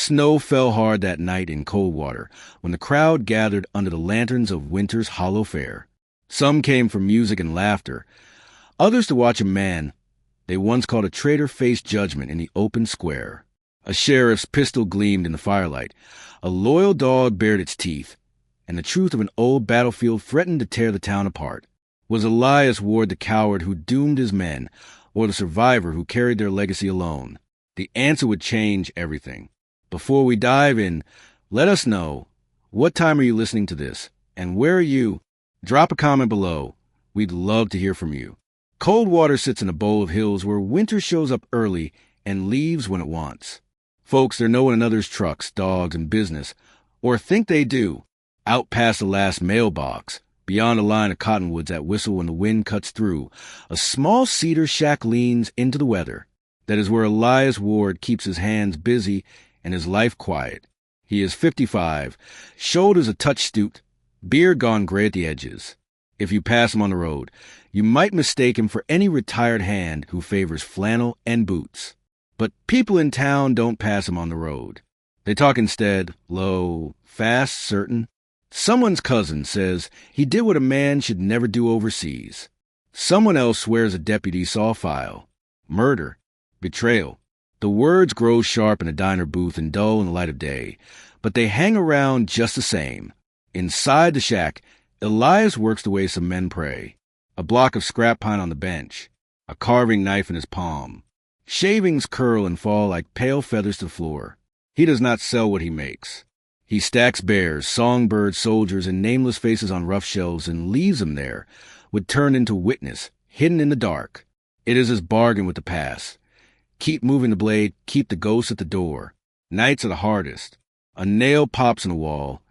Snow fell hard that night in Coldwater when the crowd gathered under the lanterns of winter's hollow fair. Some came for music and laughter, others to watch a man they once called a traitor face judgment in the open square. A sheriff's pistol gleamed in the firelight, a loyal dog bared its teeth, and the truth of an old battlefield threatened to tear the town apart. Was Elias Ward the coward who doomed his men, or the survivor who carried their legacy alone? The answer would change everything. Before we dive in, let us know, what time are you listening to this, and where are you? Drop a comment below. We'd love to hear from you. Coldwater sits in a bowl of hills where winter shows up early and leaves when it wants. Folks, they're no one another's trucks, dogs, and business, or think they do. Out past the last mailbox, beyond a line of cottonwoods that whistle when the wind cuts through, a small cedar shack leans into the weather. That is where Elias Ward keeps his hands busy and his life quiet. He is 55, shoulders a touch stooped, beard gone gray at the edges. If you pass him on the road, you might mistake him for any retired hand who favors flannel and boots. But people in town don't pass him on the road. They talk instead, low, fast, certain. Someone's cousin says he did what a man should never do overseas. Someone else swears a deputy saw a file. Murder. Betrayal. The words grow sharp in a diner booth and dull in the light of day, but they hang around just the same. Inside the shack, Elias works the way some men pray. A block of scrap pine on the bench, a carving knife in his palm. Shavings curl and fall like pale feathers to the floor. He does not sell what he makes. He stacks bears, songbirds, soldiers, and nameless faces on rough shelves and leaves them there, would turn into witness, hidden in the dark. It is his bargain with the past. Keep moving the blade, keep the ghosts at the door. Nights are the hardest. A nail pops in the wall,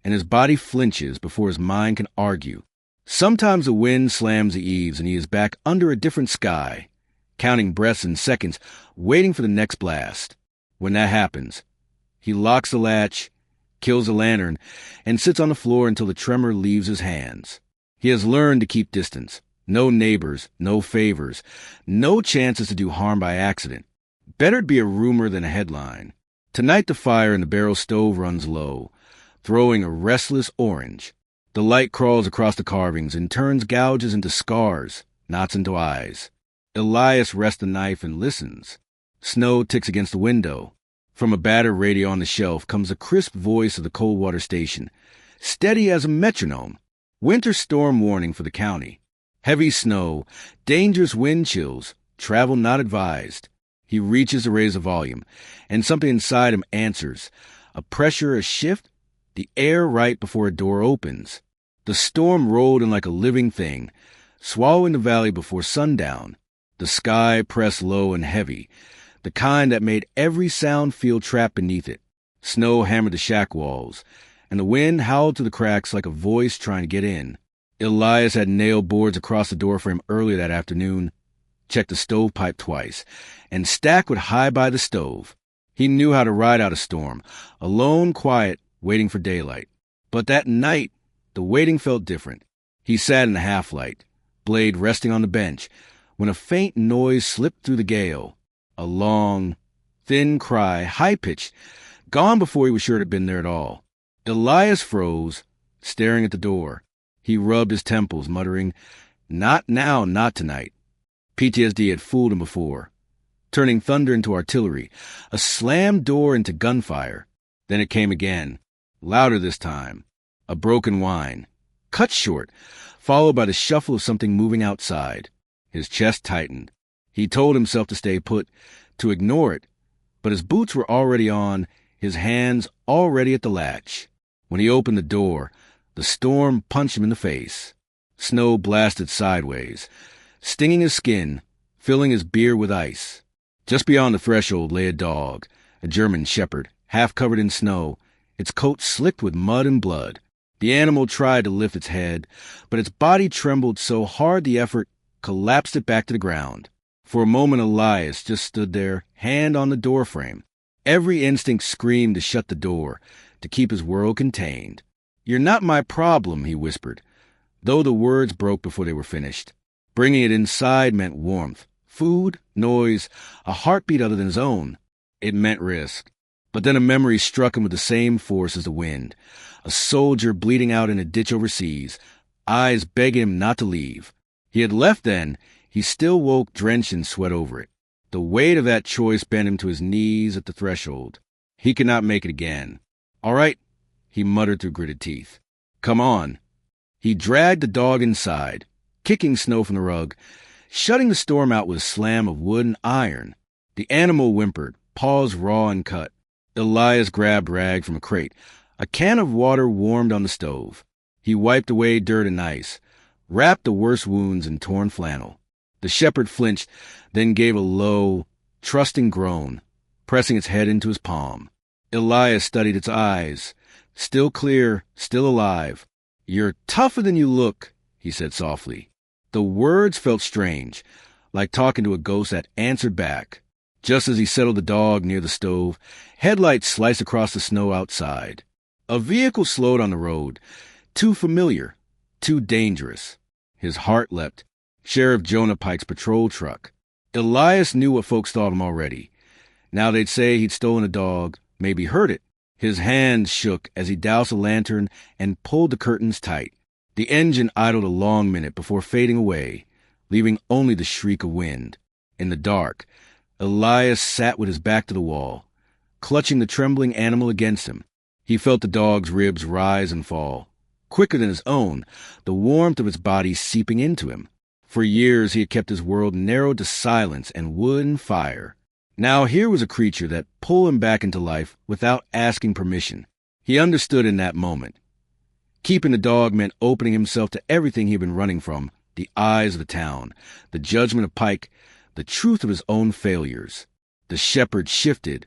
and his body flinches before his mind can argue. Sometimes the wind slams the eaves and he is back under a different sky, counting breaths and seconds, waiting for the next blast. When that happens, he locks the latch, kills the lantern, and sits on the floor until the tremor leaves his hands. He has learned to keep distance. No neighbors, no favors, no chances to do harm by accident. Better to be a rumor than a headline. Tonight the fire in the barrel stove runs low, throwing a restless orange. The light crawls across the carvings and turns gouges into scars, knots into eyes. Elias rests the knife and listens. Snow ticks against the window. From a battered radio on the shelf comes the crisp voice of the Coldwater station, steady as a metronome. Winter storm warning for the county. Heavy snow, dangerous wind chills, travel not advised. He reaches to raise the volume, and something inside him answers. A pressure, a shift, the air right before a door opens. The storm rolled in like a living thing, swallowing the valley before sundown. The sky pressed low and heavy, the kind that made every sound feel trapped beneath it. Snow hammered the shack walls, and the wind howled through the cracks like a voice trying to get in. Elias had nailed boards across the doorframe earlier that afternoon, checked the stovepipe twice, and Stack would hide by the stove. He knew how to ride out a storm, alone, quiet, waiting for daylight. But that night, the waiting felt different. He sat in the half-light, blade resting on the bench, when a faint noise slipped through the gale. A long, thin cry, high-pitched, gone before he was sure it had been there at all. Elias froze, staring at the door. He rubbed his temples, muttering, "Not now, not tonight." PTSD had fooled him before, turning thunder into artillery, a slammed door into gunfire. Then it came again, louder this time, a broken whine, cut short, followed by the shuffle of something moving outside. His chest tightened. He told himself to stay put, to ignore it, but his boots were already on, his hands already at the latch. When he opened the door, the storm punched him in the face. Snow blasted sideways, stinging his skin, filling his beard with ice. Just beyond the threshold lay a dog, a German shepherd, half covered in snow, its coat slicked with mud and blood. The animal tried to lift its head, but its body trembled so hard the effort collapsed it back to the ground. For a moment Elias just stood there, hand on the doorframe. Every instinct screamed to shut the door, to keep his world contained. "You're not my problem," he whispered, though the words broke before they were finished. Bringing it inside meant warmth, food, noise, a heartbeat other than his own. It meant risk. But then a memory struck him with the same force as the wind. A soldier bleeding out in a ditch overseas, eyes begging him not to leave. He had left then. He still woke drenched in sweat over it. The weight of that choice bent him to his knees at the threshold. He could not make it again. "All right," he muttered through gritted teeth. "Come on." He dragged the dog inside, kicking snow from the rug, shutting the storm out with a slam of wood and iron. The animal whimpered, paws raw and cut. Elias grabbed rag from a crate. A can of water warmed on the stove. He wiped away dirt and ice, wrapped the worst wounds in torn flannel. The shepherd flinched, then gave a low, trusting groan, pressing its head into his palm. Elias studied its eyes. Still clear, still alive. "You're tougher than you look," he said softly. The words felt strange, like talking to a ghost that answered back. Just as he settled the dog near the stove, headlights sliced across the snow outside. A vehicle slowed on the road, too familiar, too dangerous. His heart leapt. Sheriff Jonah Pike's patrol truck. Elias knew what folks thought him already. Now they'd say he'd stolen a dog, maybe hurt it. His hands shook as he doused a lantern and pulled the curtains tight. The engine idled a long minute before fading away, leaving only the shriek of wind. In the dark, Elias sat with his back to the wall, clutching the trembling animal against him. He felt the dog's ribs rise and fall, quicker than his own, the warmth of its body seeping into him. For years he had kept his world narrowed to silence and wood and fire. Now here was a creature that pulled him back into life without asking permission. He understood in that moment. Keeping the dog meant opening himself to everything he had been running from, the eyes of the town, the judgment of Pike, the truth of his own failures. The shepherd shifted,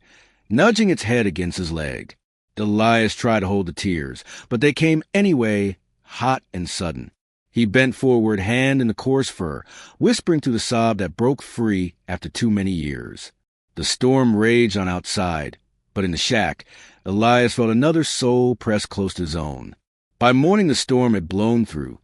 nudging its head against his leg. Elias tried to hold the tears, but they came anyway, hot and sudden. He bent forward, hand in the coarse fur, whispering through the sob that broke free after too many years. The storm raged on outside, but in the shack, Elias felt another soul pressed close to his own. By morning the storm had blown through,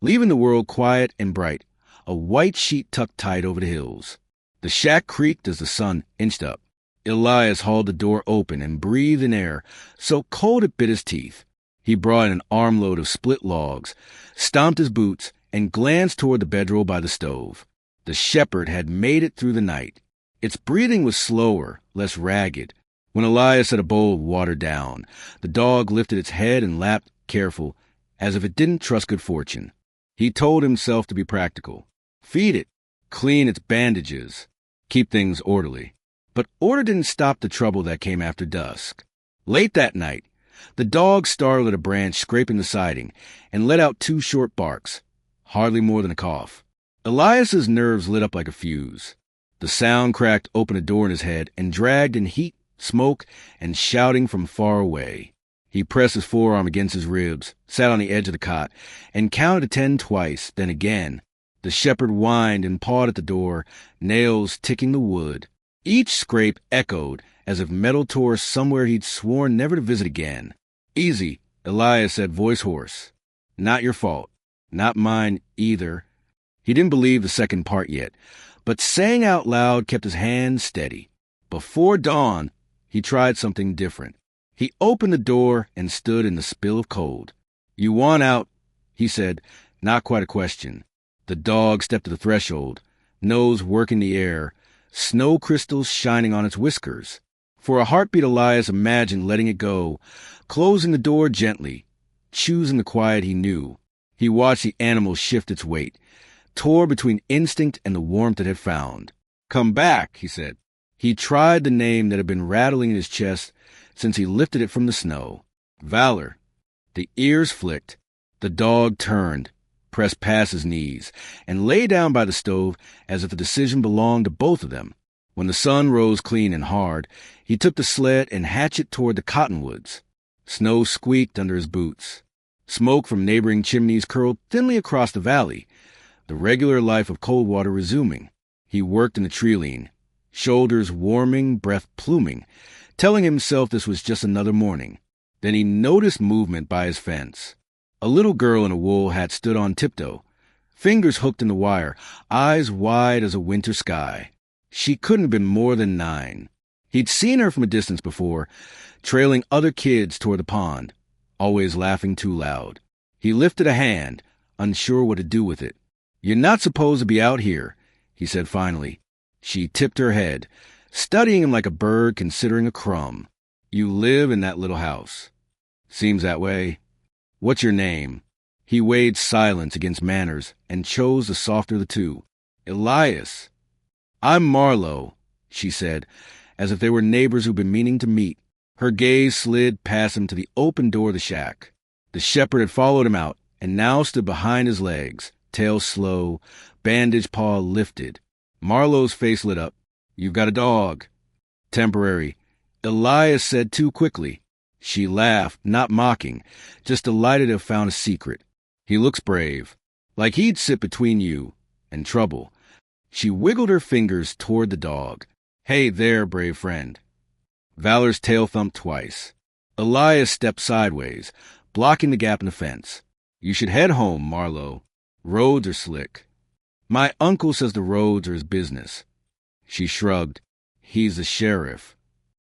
leaving the world quiet and bright, a white sheet tucked tight over the hills. The shack creaked as the sun inched up. Elias hauled the door open and breathed in air, so cold it bit his teeth. He brought in an armload of split logs, stomped his boots, and glanced toward the bedroll by the stove. The shepherd had made it through the night. Its breathing was slower, less ragged. When Elias set a bowl of water down, the dog lifted its head and lapped, careful, as if it didn't trust good fortune. He told himself to be practical. Feed it, clean its bandages, keep things orderly. But order didn't stop the trouble that came after dusk. Late that night, the dog startled at a branch scraping the siding and let out 2 short barks, hardly more than a cough. Elias's nerves lit up like a fuse. The sound cracked open a door in his head and dragged in heat, smoke, and shouting from far away. He pressed his forearm against his ribs, sat on the edge of the cot, and counted to 10 twice, then again. The shepherd whined and pawed at the door, nails ticking the wood. Each scrape echoed as if metal tore somewhere he'd sworn never to visit again. "Easy," Elias said, voice hoarse. "Not your fault. Not mine either." He didn't believe the second part yet, but saying out loud kept his hands steady. Before dawn, he tried something different. He opened the door and stood in the spill of cold. "You want out," he said, not quite a question. The dog stepped to the threshold, nose working the air, snow crystals shining on its whiskers. For a heartbeat, Elias imagined letting it go, closing the door gently, choosing the quiet he knew. He watched the animal shift its weight, tore between instinct and the warmth it had found. "Come back," he said. He tried the name that had been rattling in his chest since he lifted it from the snow. Valor. The ears flicked. The dog turned, pressed past his knees, and lay down by the stove as if the decision belonged to both of them. When the sun rose clean and hard, he took the sled and hatchet toward the cottonwoods. Snow squeaked under his boots. Smoke from neighboring chimneys curled thinly across the valley, the regular life of Coldwater resuming. He worked in the tree-lean, shoulders warming, breath pluming, telling himself this was just another morning. Then he noticed movement by his fence. A little girl in a wool hat stood on tiptoe, fingers hooked in the wire, eyes wide as a winter sky. She couldn't have been more than 9. He'd seen her from a distance before, trailing other kids toward the pond, always laughing too loud. He lifted a hand, unsure what to do with it. "You're not supposed to be out here," he said finally. She tipped her head, studying him like a bird considering a crumb. "You live in that little house." "Seems that way." "What's your name?" He weighed silence against manners and chose the softer of the two. "Elias." "I'm Marlowe," she said, as if they were neighbors who'd been meaning to meet. Her gaze slid past him to the open door of the shack. The shepherd had followed him out and now stood behind his legs, tail slow, bandaged paw lifted. Marlowe's face lit up. "You've got a dog." "Temporary," Elias said too quickly. She laughed, not mocking, just delighted to have found a secret. "He looks brave, like he'd sit between you and trouble." She wiggled her fingers toward the dog. "Hey there, brave friend." Valor's tail thumped twice. Elias stepped sideways, blocking the gap in the fence. "You should head home, Marlowe. Roads are slick." "My uncle says the roads are his business." She shrugged. "He's the sheriff."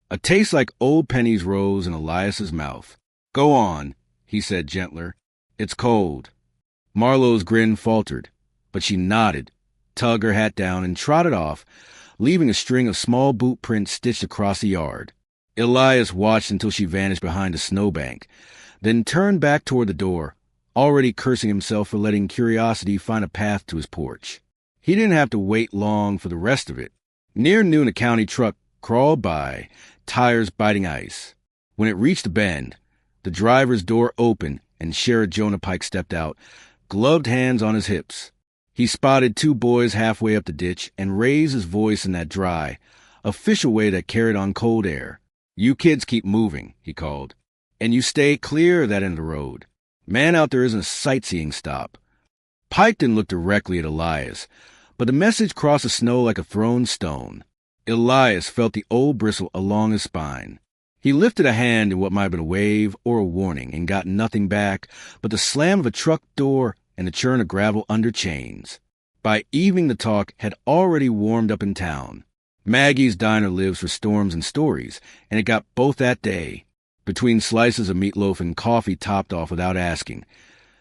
A taste like old pennies rose in Elias's mouth. "Go on," he said gentler. "It's cold." Marlowe's grin faltered, but she nodded, tugged her hat down, and trotted off, leaving a string of small boot prints stitched across the yard. Elias watched until she vanished behind a snowbank, then turned back toward the door, already cursing himself for letting curiosity find a path to his porch. He didn't have to wait long for the rest of it. Near noon, a county truck crawled by, tires biting ice. When it reached the bend, the driver's door opened and Sheriff Jonah Pike stepped out, gloved hands on his hips. He spotted two boys halfway up the ditch and raised his voice in that dry, official way that carried on cold air. "You kids keep moving," he called, "and you stay clear of that end of the road. Man out there isn't a sightseeing stop." Pike didn't look directly at Elias, but the message crossed the snow like a thrown stone. Elias felt the old bristle along his spine. He lifted a hand in what might have been a wave or a warning and got nothing back but the slam of a truck door and the churn of gravel under chains. By evening, the talk had already warmed up in town. Maggie's diner lives for storms and stories, and it got both that day, between slices of meatloaf and coffee topped off without asking.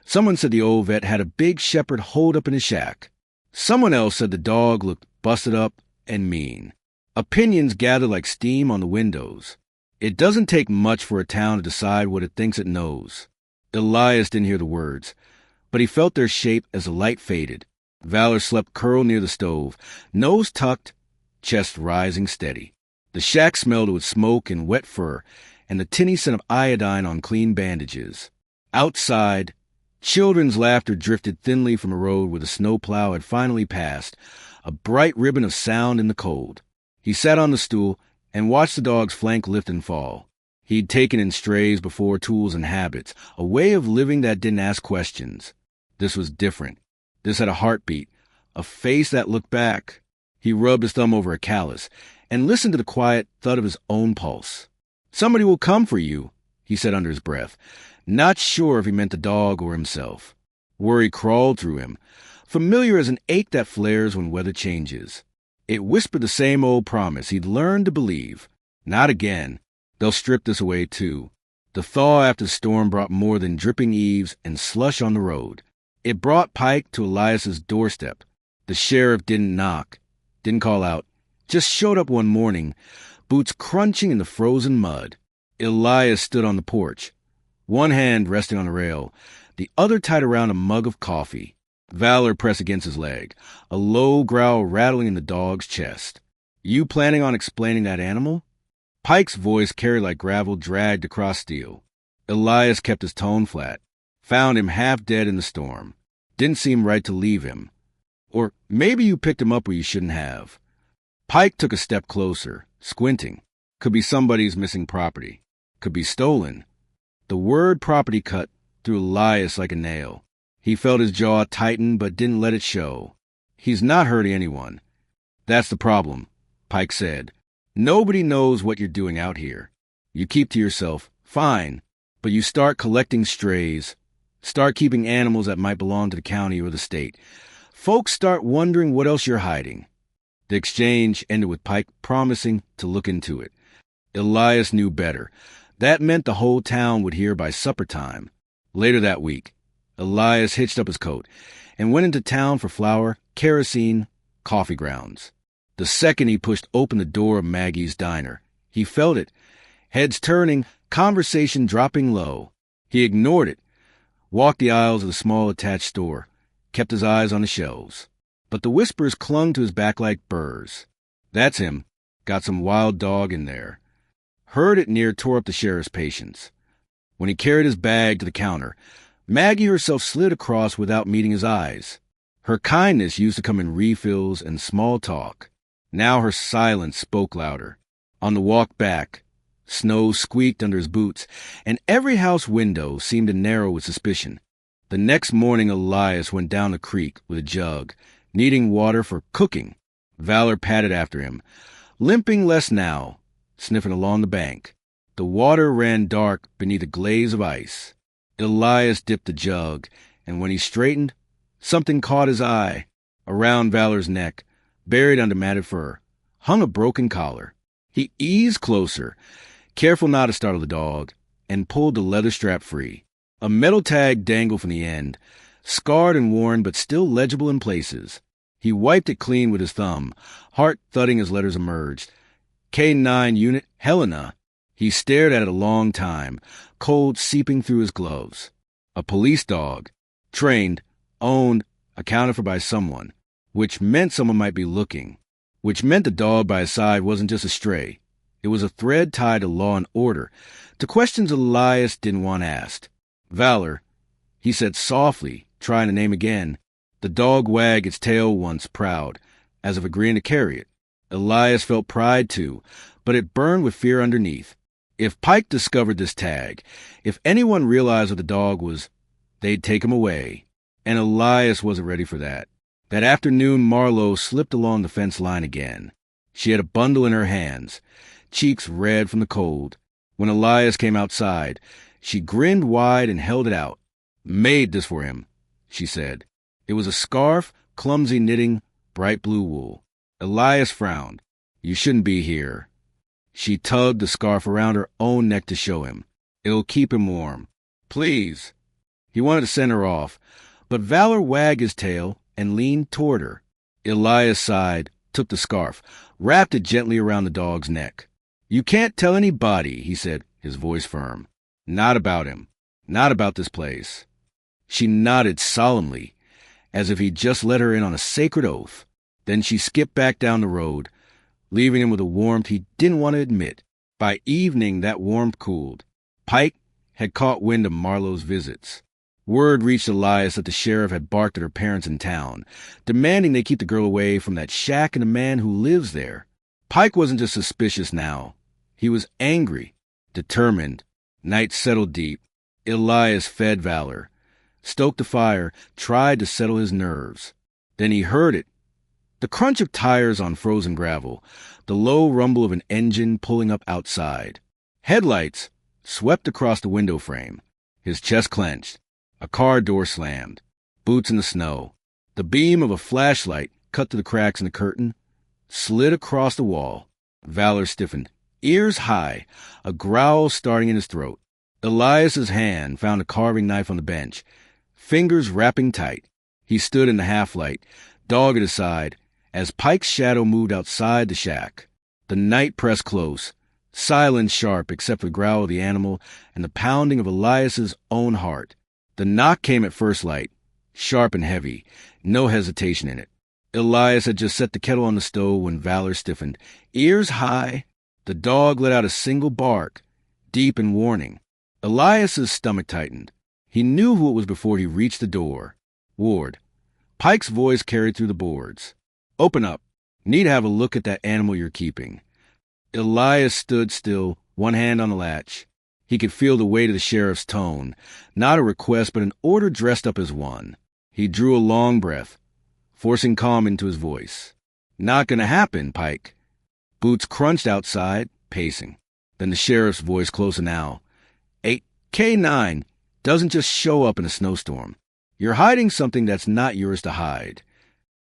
Someone said the old vet had a big shepherd holed up in his shack. Someone else said the dog looked busted up and mean. Opinions gathered like steam on the windows. It doesn't take much for a town to decide what it thinks it knows. Elias didn't hear the words, but he felt their shape as the light faded. Valor slept curled near the stove, nose tucked, chest rising steady. The shack smelled with smoke and wet fur and the tinny scent of iodine on clean bandages. Outside, children's laughter drifted thinly from a road where the snowplow had finally passed, a bright ribbon of sound in the cold. He sat on the stool and watched the dog's flank lift and fall. He'd taken in strays before, tools and habits, a way of living that didn't ask questions. This was different. This had a heartbeat, a face that looked back. He rubbed his thumb over a callus and listened to the quiet thud of his own pulse. "Somebody will come for you," he said under his breath, not sure if he meant the dog or himself. Worry crawled through him, familiar as an ache that flares when weather changes. It whispered the same old promise he'd learned to believe. Not again. They'll strip this away, too. The thaw after the storm brought more than dripping eaves and slush on the road. It brought Pike to Elias's doorstep. The sheriff didn't knock, didn't call out, just showed up one morning, boots crunching in the frozen mud. Elias stood on the porch, one hand resting on the rail, the other tied around a mug of coffee. Valor pressed against his leg, a low growl rattling in the dog's chest. "You planning on explaining that animal?" Pike's voice carried like gravel dragged across steel. Elias kept his tone flat, found him half dead in the storm. Didn't seem right to leave him. Or maybe you picked him up where you shouldn't have. Pike took a step closer, squinting. Could be somebody's missing property. Could be stolen. The word property cut through Elias like a nail. He felt his jaw tighten but didn't let it show. "He's not hurting anyone." "That's the problem," Pike said. "Nobody knows what you're doing out here. You keep to yourself, fine, but you start collecting strays, start keeping animals that might belong to the county or the state. Folks start wondering what else you're hiding. The exchange ended with Pike promising to look into it. Elias knew better. That meant the whole town would hear by supper time. Later that week, Elias hitched up his coat and went into town for flour, kerosene, coffee grounds. The second he pushed open the door of Maggie's diner, he felt it. Heads turning, conversation dropping low. He ignored it, walked the aisles of the small attached store, kept his eyes on the shelves. But the whispers clung to his back like burrs. That's him. Got some wild dog in there. Heard it near tore up the sheriff's patience. When he carried his bag to the counter, Maggie herself slid across without meeting his eyes. Her kindness used to come in refills and small talk. Now her silence spoke louder. On the walk back, snow squeaked under his boots, and every house window seemed to narrow with suspicion. The next morning Elias went down the creek with a jug, needing water for cooking. Valor padded after him, limping less now, sniffing along the bank. The water ran dark beneath a glaze of ice. Elias dipped the jug, and when he straightened, something caught his eye. Around Valor's neck, buried under matted fur, hung a broken collar. He eased closer, careful not to startle the dog, and pulled the leather strap free. A metal tag dangled from the end, scarred and worn but still legible in places. He wiped it clean with his thumb, heart thudding as letters emerged. K9 Unit Helena. He stared at it a long time, cold seeping through his gloves. A police dog. Trained, owned, accounted for by someone. Which meant someone might be looking. Which meant the dog by his side wasn't just a stray. It was a thread tied to law and order, to questions Elias didn't want asked. Valor, he said softly, trying to name again. The dog wagged its tail once, proud, as if agreeing to carry it. Elias felt pride too, but it burned with fear underneath. If Pike discovered this tag, if anyone realized what the dog was, they'd take him away. And Elias wasn't ready for that. That afternoon, Marlowe slipped along the fence line again. She had a bundle in her hands, cheeks red from the cold. When Elias came outside, she grinned wide and held it out. Made this for him, she said. It was a scarf, clumsy knitting, bright blue wool. Elias frowned. You shouldn't be here. She tugged the scarf around her own neck to show him. It'll keep him warm. Please. He wanted to send her off, but Valor wagged his tail and leaned toward her. Elias sighed, took the scarf, wrapped it gently around the dog's neck. You can't tell anybody, he said, his voice firm. Not about him. Not about this place. She nodded solemnly, as if he'd just let her in on a sacred oath. Then she skipped back down the road, leaving him with a warmth he didn't want to admit. By evening, that warmth cooled. Pike had caught wind of Marlowe's visits. Word reached Elias that the sheriff had barked at her parents in town, demanding they keep the girl away from that shack and the man who lives there. Pike wasn't just suspicious now. He was angry, determined. Night settled deep. Elias fed Valor, stoked the fire, tried to settle his nerves. Then he heard it. The crunch of tires on frozen gravel, the low rumble of an engine pulling up outside. Headlights swept across the window frame. His chest clenched. A car door slammed. Boots in the snow. The beam of a flashlight cut through the cracks in the curtain, slid across the wall. Valor stiffened, ears high, a growl starting in his throat. Elias's hand found a carving knife on the bench, fingers wrapping tight. He stood in the half-light, dog at his side, as Pike's shadow moved outside the shack. The night pressed close, silence sharp except for the growl of the animal and the pounding of Elias's own heart. The knock came at first light, sharp and heavy, no hesitation in it. Elias had just set the kettle on the stove when Valor stiffened, ears high. The dog let out a single bark, deep in warning. Elias's stomach tightened. He knew who it was before he reached the door. Ward. Pike's voice carried through the boards. Open up. Need to have a look at that animal you're keeping. Elias stood still, one hand on the latch. He could feel the weight of the sheriff's tone, not a request but an order dressed up as one. He drew a long breath, forcing calm into his voice. Not gonna happen, Pike. Boots crunched outside, pacing. Then the sheriff's voice closer now. K9 doesn't just show up in a snowstorm. You're hiding something that's not yours to hide.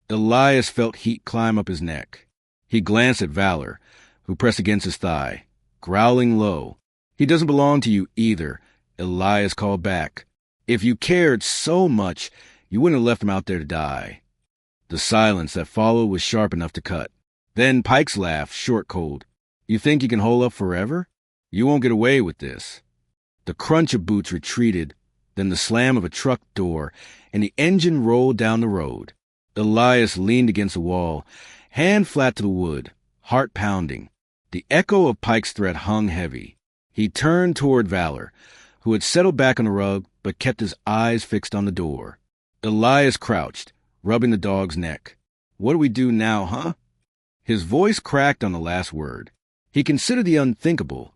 Elias felt heat climb up his neck. He glanced at Valor, who pressed against his thigh, growling low. "He doesn't belong to you either," Elias called back. "If you cared so much, you wouldn't have left him out there to die." The silence that followed was sharp enough to cut. Then Pike's laugh, short, cold. "You think you can hold up forever? You won't get away with this." The crunch of boots retreated, then the slam of a truck door, and the engine rolled down the road. Elias leaned against the wall, hand flat to the wood, heart pounding. The echo of Pike's threat hung heavy. He turned toward Valor, who had settled back on the rug but kept his eyes fixed on the door. Elias crouched, rubbing the dog's neck. "What do we do now, huh?" His voice cracked on the last word. He considered the unthinkable,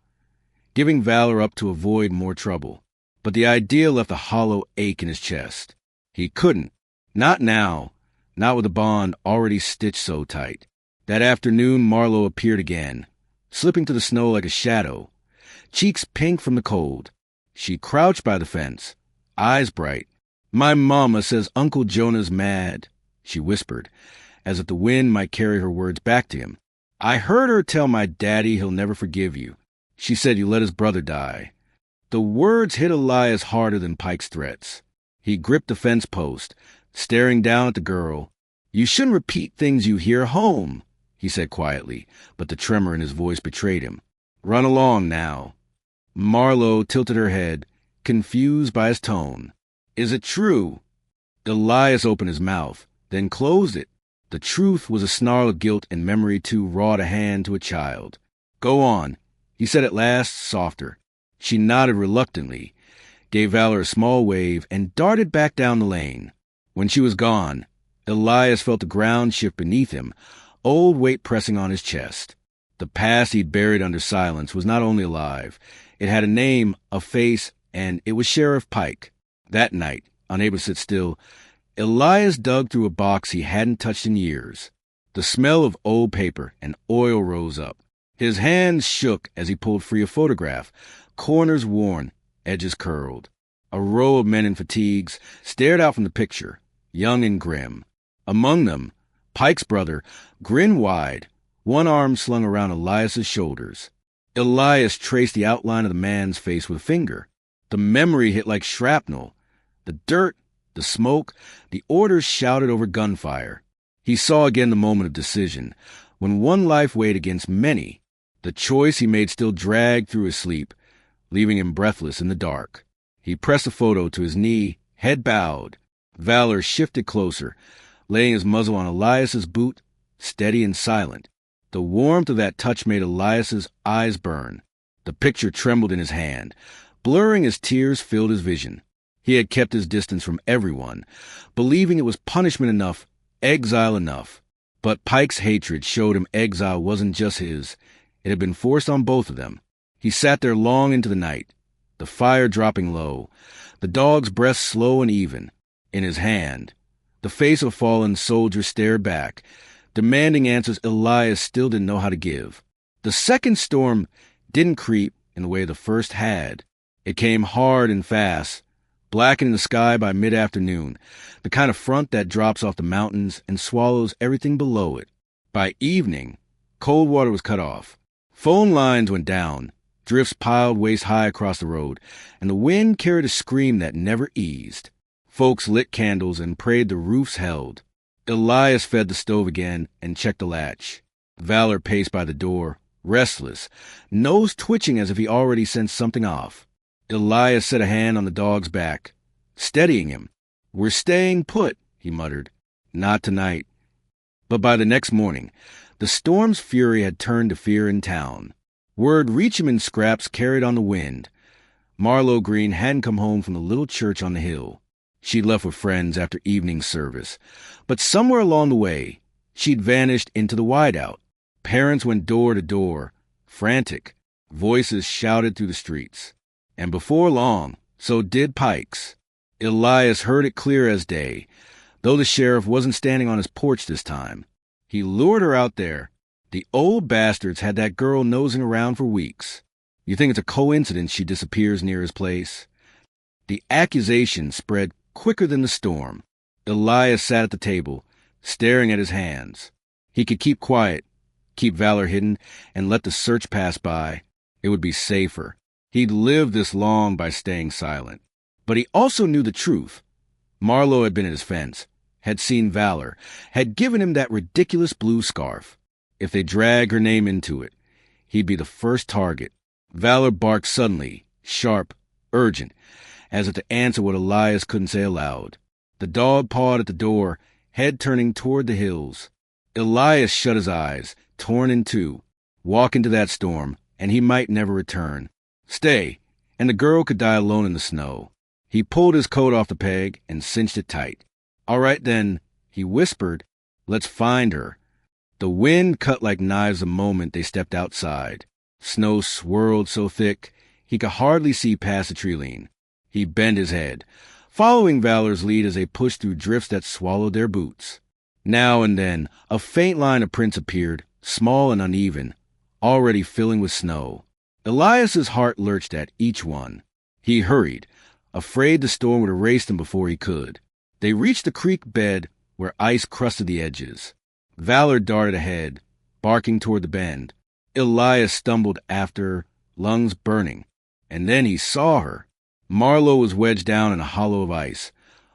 giving Valor up to avoid more trouble. But the idea left a hollow ache in his chest. He couldn't. Not now. Not with the bond already stitched so tight. That afternoon, Marlowe appeared again, slipping to the snow like a shadow, cheeks pink from the cold. She crouched by the fence, eyes bright. "My mama says Uncle Jonah's mad," she whispered, as if the wind might carry her words back to him. "I heard her tell my daddy he'll never forgive you. She said you let his brother die." The words hit Elias harder than Pike's threats. He gripped the fence post, staring down at the girl. "You shouldn't repeat things you hear home," he said quietly, but the tremor in his voice betrayed him. "Run along now." Marlowe tilted her head, confused by his tone. "Is it true?" Elias opened his mouth, then closed it. The truth was a snarl of guilt and memory too raw to hand to a child. "Go on," he said at last, softer. She nodded reluctantly, gave Valor a small wave, and darted back down the lane. When she was gone, Elias felt the ground shift beneath him, old weight pressing on his chest. The past he'd buried under silence was not only alive, it had a name, a face, and it was Sheriff Pike. That night, unable to sit still, Elias dug through a box he hadn't touched in years. The smell of old paper and oil rose up. His hands shook as he pulled free a photograph, corners worn, edges curled. A row of men in fatigues stared out from the picture, young and grim. Among them, Pike's brother, grinned wide, one arm slung around Elias's shoulders. Elias traced the outline of the man's face with a finger. The memory hit like shrapnel. The dirt, the smoke, the orders shouted over gunfire. He saw again the moment of decision, when one life weighed against many. The choice he made still dragged through his sleep, leaving him breathless in the dark. He pressed the photo to his knee, head bowed. Valor shifted closer, laying his muzzle on Elias's boot, steady and silent. The warmth of that touch made Elias's eyes burn. The picture trembled in his hand. Blurring as tears filled his vision. He had kept his distance from everyone, believing it was punishment enough, exile enough. But Pike's hatred showed him exile wasn't just his. It had been forced on both of them. He sat there long into the night, the fire dropping low, the dog's breath slow and even. In his hand, the face of a fallen soldier stared back, demanding answers Elias still didn't know how to give. The second storm didn't creep in the way the first had. It came hard and fast, blackening the sky by mid-afternoon, the kind of front that drops off the mountains and swallows everything below it. By evening, Coldwater was cut off. Phone lines went down, drifts piled waist-high across the road, and the wind carried a scream that never eased. Folks lit candles and prayed the roofs held. Elias fed the stove again and checked the latch. Valor paced by the door, restless, nose twitching as if he already sensed something off. Elias set a hand on the dog's back, steadying him. "We're staying put," he muttered. "Not tonight." But by the next morning, the storm's fury had turned to fear in town. Word reached him in scraps carried on the wind. Marlowe Green hadn't come home from the little church on the hill. She'd left with friends after evening service. But somewhere along the way, she'd vanished into the wideout. Parents went door to door, frantic. Voices shouted through the streets. And before long, so did Pike's. Elias heard it clear as day, though the sheriff wasn't standing on his porch this time. He lured her out there. The old bastards had that girl nosing around for weeks. You think it's a coincidence she disappears near his place? The accusation spread quicker than the storm. Elias sat at the table, staring at his hands. He could keep quiet, Keep Valor hidden and let the search pass by. It would be safer. He'd lived this long by staying silent. But he also knew the truth. Marlowe had been at his fence, had seen Valor, had given him that ridiculous blue scarf. If they drag her name into it, he'd be the first target. Valor barked suddenly, sharp, urgent, as if to answer what Elias couldn't say aloud. The dog pawed at the door, head turning toward the hills. Elias shut his eyes, torn in two. Walk into that storm, and he might never return. Stay, and the girl could die alone in the snow. He pulled his coat off the peg and cinched it tight. All right, then, he whispered, let's find her. The wind cut like knives the moment they stepped outside. Snow swirled so thick he could hardly see past the tree-line. He bent his head, following Valor's lead as they pushed through drifts that swallowed their boots. Now and then, a faint line of prints appeared, small and uneven, already filling with snow. Elias's heart lurched at each one. He hurried, afraid the storm would erase them before he could. They reached the creek bed where ice crusted the edges. Valor darted ahead, barking toward the bend. Elias stumbled after, lungs burning. And then he saw her. Marlowe was wedged down in a hollow of ice,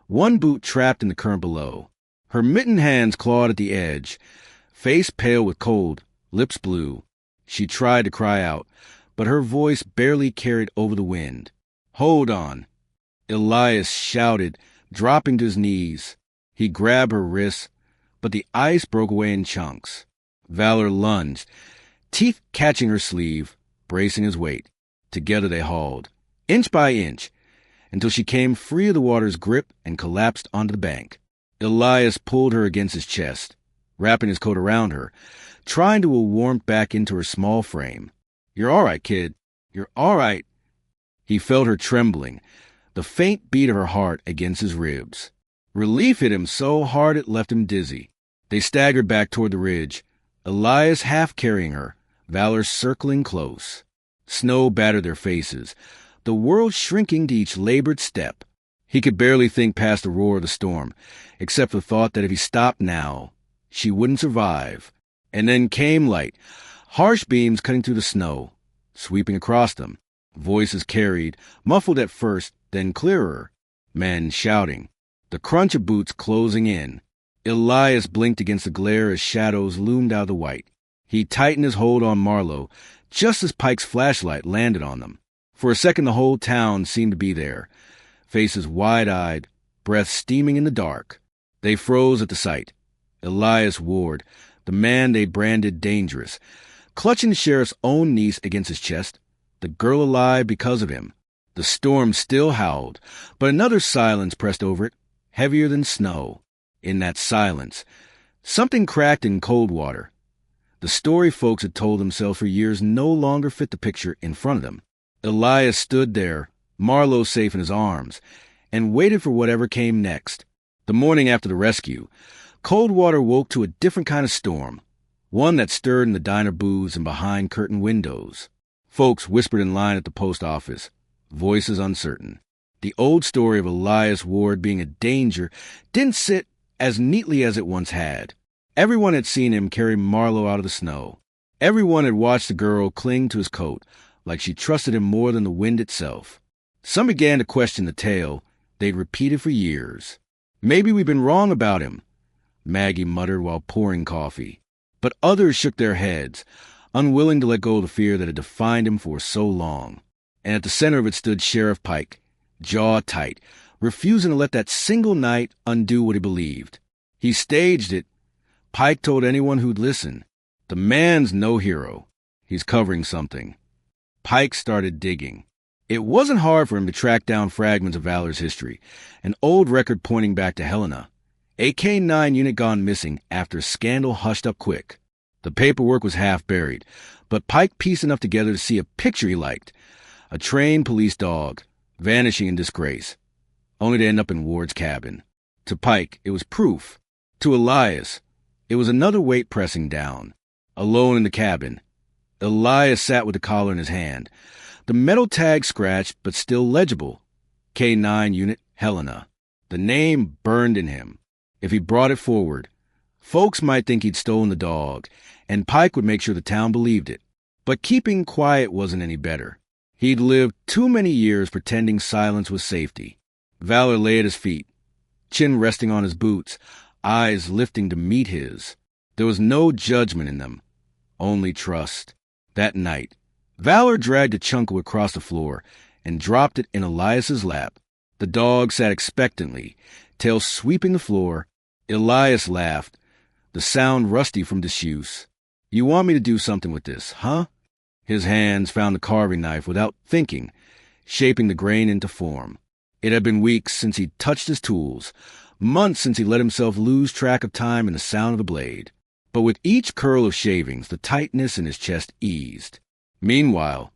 one boot trapped in the current below. Her mittened hands clawed at the edge, face pale with cold, lips blue. She tried to cry out, but her voice barely carried over the wind. Hold on. Elias shouted, dropping to his knees. He grabbed her wrists, but the ice broke away in chunks. Valor lunged, teeth catching her sleeve, bracing his weight. Together they hauled, inch by inch, until she came free of the water's grip and collapsed onto the bank. Elias pulled her against his chest, wrapping his coat around her, trying to will warmth back into her small frame. You're all right, kid. You're all right. He felt her trembling, the faint beat of her heart against his ribs. Relief hit him so hard it left him dizzy. They staggered back toward the ridge, Elias half carrying her, Valor circling close. Snow battered their faces, the world shrinking to each labored step. He could barely think past the roar of the storm, except the thought that if he stopped now, she wouldn't survive. And then came light, harsh beams cutting through the snow, sweeping across them. Voices carried, muffled at first, then clearer. Men shouting. The crunch of boots closing in. Elias blinked against the glare as shadows loomed out of the white. He tightened his hold on Marlowe, just as Pike's flashlight landed on them. For a second the whole town seemed to be there, faces wide-eyed, breath steaming in the dark. They froze at the sight. Elias Ward, the man they branded dangerous, clutching the sheriff's own niece against his chest, the girl alive because of him. The storm still howled, but another silence pressed over it, heavier than snow. In that silence, something cracked in Coldwater. The story folks had told themselves for years no longer fit the picture in front of them. Elias stood there, Marlowe safe in his arms, and waited for whatever came next. The morning after the rescue, Coldwater woke to a different kind of storm, one that stirred in the diner booths and behind curtained windows. Folks whispered in line at the post office, voices uncertain. The old story of Elias Ward being a danger didn't sit as neatly as it once had. Everyone had seen him carry Marlowe out of the snow. Everyone had watched the girl cling to his coat like she trusted him more than the wind itself. Some began to question the tale they'd repeated for years. Maybe we've been wrong about him, Maggie muttered while pouring coffee. But others shook their heads, unwilling to let go of the fear that had defined him for so long. And at the center of it stood Sheriff Pike, jaw tight, refusing to let that single night undo what he believed. He staged it. Pike told anyone who'd listen, the man's no hero. He's covering something. Pike started digging. It wasn't hard for him to track down fragments of Valor's history, an old record pointing back to Helena. A K-9 unit gone missing after scandal hushed up quick. The paperwork was half buried, but Pike pieced enough together to see a picture he liked. A trained police dog, vanishing in disgrace, only to end up in Ward's cabin. To Pike, it was proof. To Elias, it was another weight pressing down. Alone in the cabin, Elias sat with the collar in his hand. The metal tag scratched, but still legible. K-9 unit, Helena. The name burned in him. If he brought it forward, Folks might think he'd stolen the dog, and Pike would make sure the town believed it. But keeping quiet wasn't any better. He'd lived too many years pretending silence was safety. Valor lay at his feet, chin resting on his boots, eyes lifting to meet his. There was no judgment in them, only trust. That night, Valor dragged a chunko across the floor and dropped it in Elias's lap. The dog sat expectantly, tail sweeping the floor. Elias laughed, the sound rusty from disuse. "You want me to do something with this, huh?" His hands found the carving knife without thinking, shaping the grain into form. It had been weeks since he'd touched his tools, months since he let himself lose track of time in the sound of the blade. But with each curl of shavings, the tightness in his chest eased. Meanwhile,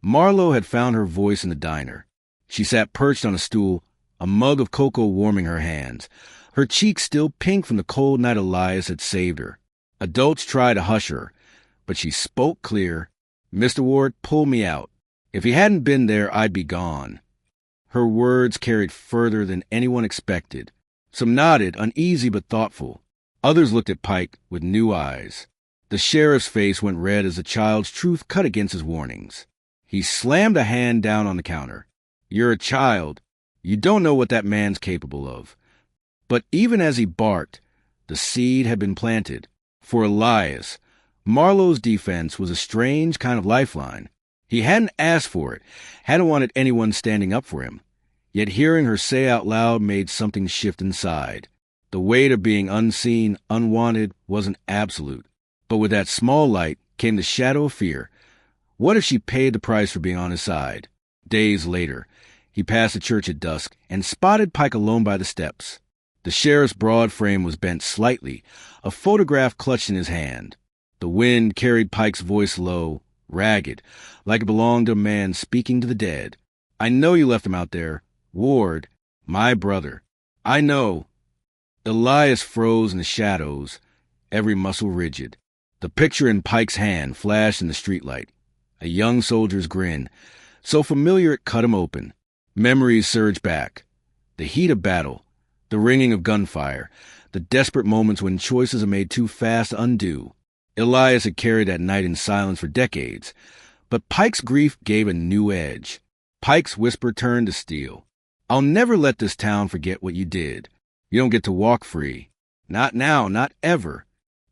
Marlowe had found her voice in the diner. She sat perched on a stool, a mug of cocoa warming her hands, her cheeks still pink from the cold night Elias had saved her. Adults tried to hush her, but she spoke clear. "Mr. Ward, pull me out. If he hadn't been there, I'd be gone." Her words carried further than anyone expected. Some nodded, uneasy but thoughtful. Others looked at Pike with new eyes. The sheriff's face went red as the child's truth cut against his warnings. He slammed a hand down on the counter. "You're a child. You don't know what that man's capable of." But even as he barked, the seed had been planted. For Elias, Marlowe's defense was a strange kind of lifeline. He hadn't asked for it, hadn't wanted anyone standing up for him. Yet hearing her say out loud made something shift inside. The weight of being unseen, unwanted, wasn't absolute. But with that small light came the shadow of fear. What if she paid the price for being on his side? Days later, he passed the church at dusk and spotted Pike alone by the steps. The sheriff's broad frame was bent slightly, a photograph clutched in his hand. The wind carried Pike's voice low, ragged, like it belonged to a man speaking to the dead. "I know you left him out there. Ward, my brother. I know." Elias froze in the shadows, every muscle rigid. The picture in Pike's hand flashed in the streetlight. A young soldier's grin, so familiar it cut him open. Memories surged back. The heat of battle, the ringing of gunfire, the desperate moments when choices are made too fast to undo. Elias had carried that night in silence for decades, but Pike's grief gave a new edge. Pike's whisper turned to steel. "I'll never let this town forget what you did. You don't get to walk free. Not now, not ever."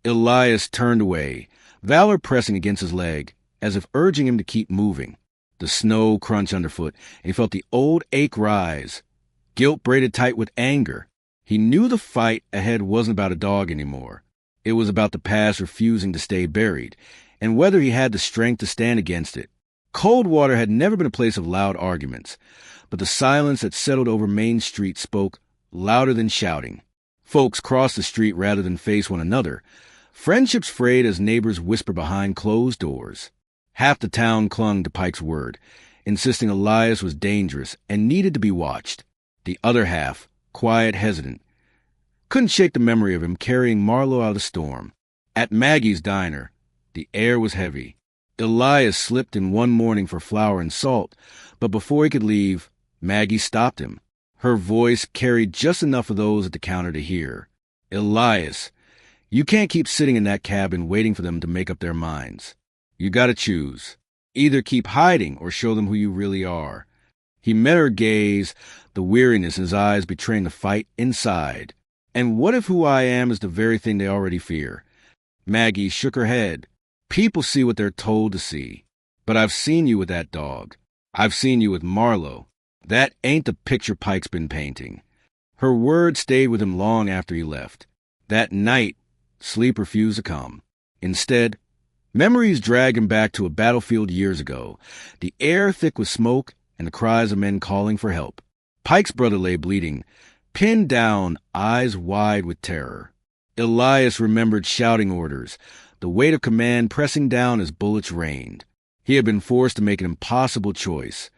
Elias turned away, Valor pressing against his leg, as if urging him to keep moving. The snow crunched underfoot, and he felt the old ache rise. Guilt braided tight with anger. He knew the fight ahead wasn't about a dog anymore. It was about the past refusing to stay buried, and whether he had the strength to stand against it. Coldwater had never been a place of loud arguments, but the silence that settled over Main Street spoke louder than shouting. Folks crossed the street rather than face one another. Friendships frayed as neighbors whispered behind closed doors. Half the town clung to Pike's word, insisting Elias was dangerous and needed to be watched. The other half, quiet, hesitant, couldn't shake the memory of him carrying Marlowe out of the storm. At Maggie's diner, the air was heavy. Elias slipped in one morning for flour and salt, but before he could leave, Maggie stopped him. Her voice carried just enough of those at the counter to hear. "Elias, you can't keep sitting in that cabin waiting for them to make up their minds. You gotta choose. Either keep hiding or show them who you really are." He met her gaze, the weariness in his eyes betraying the fight inside. "And what if who I am is the very thing they already fear?" Maggie shook her head. "People see what they're told to see. But I've seen you with that dog. I've seen you with Marlowe. That ain't the picture Pike's been painting." Her words stayed with him long after he left. That night, sleep refused to come. Instead, memories dragged him back to a battlefield years ago, the air thick with smoke and the cries of men calling for help. Pike's brother lay bleeding, pinned down, eyes wide with terror. Elias remembered shouting orders, the weight of command pressing down as bullets rained. He had been forced to make an impossible choice.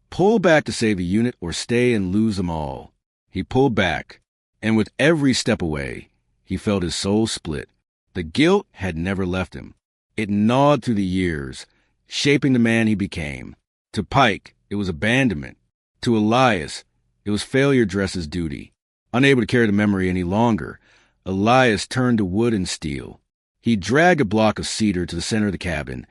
Pull back to save the unit or stay and lose them all. He pulled back, and with every step away, he felt his soul split. The guilt had never left him. It gnawed through the years, shaping the man he became. To Pike, it was abandonment. To Elias, it was failure dressed as duty. Unable to carry the memory any longer, Elias turned to wood and steel. He dragged a block of cedar to the center of the cabin,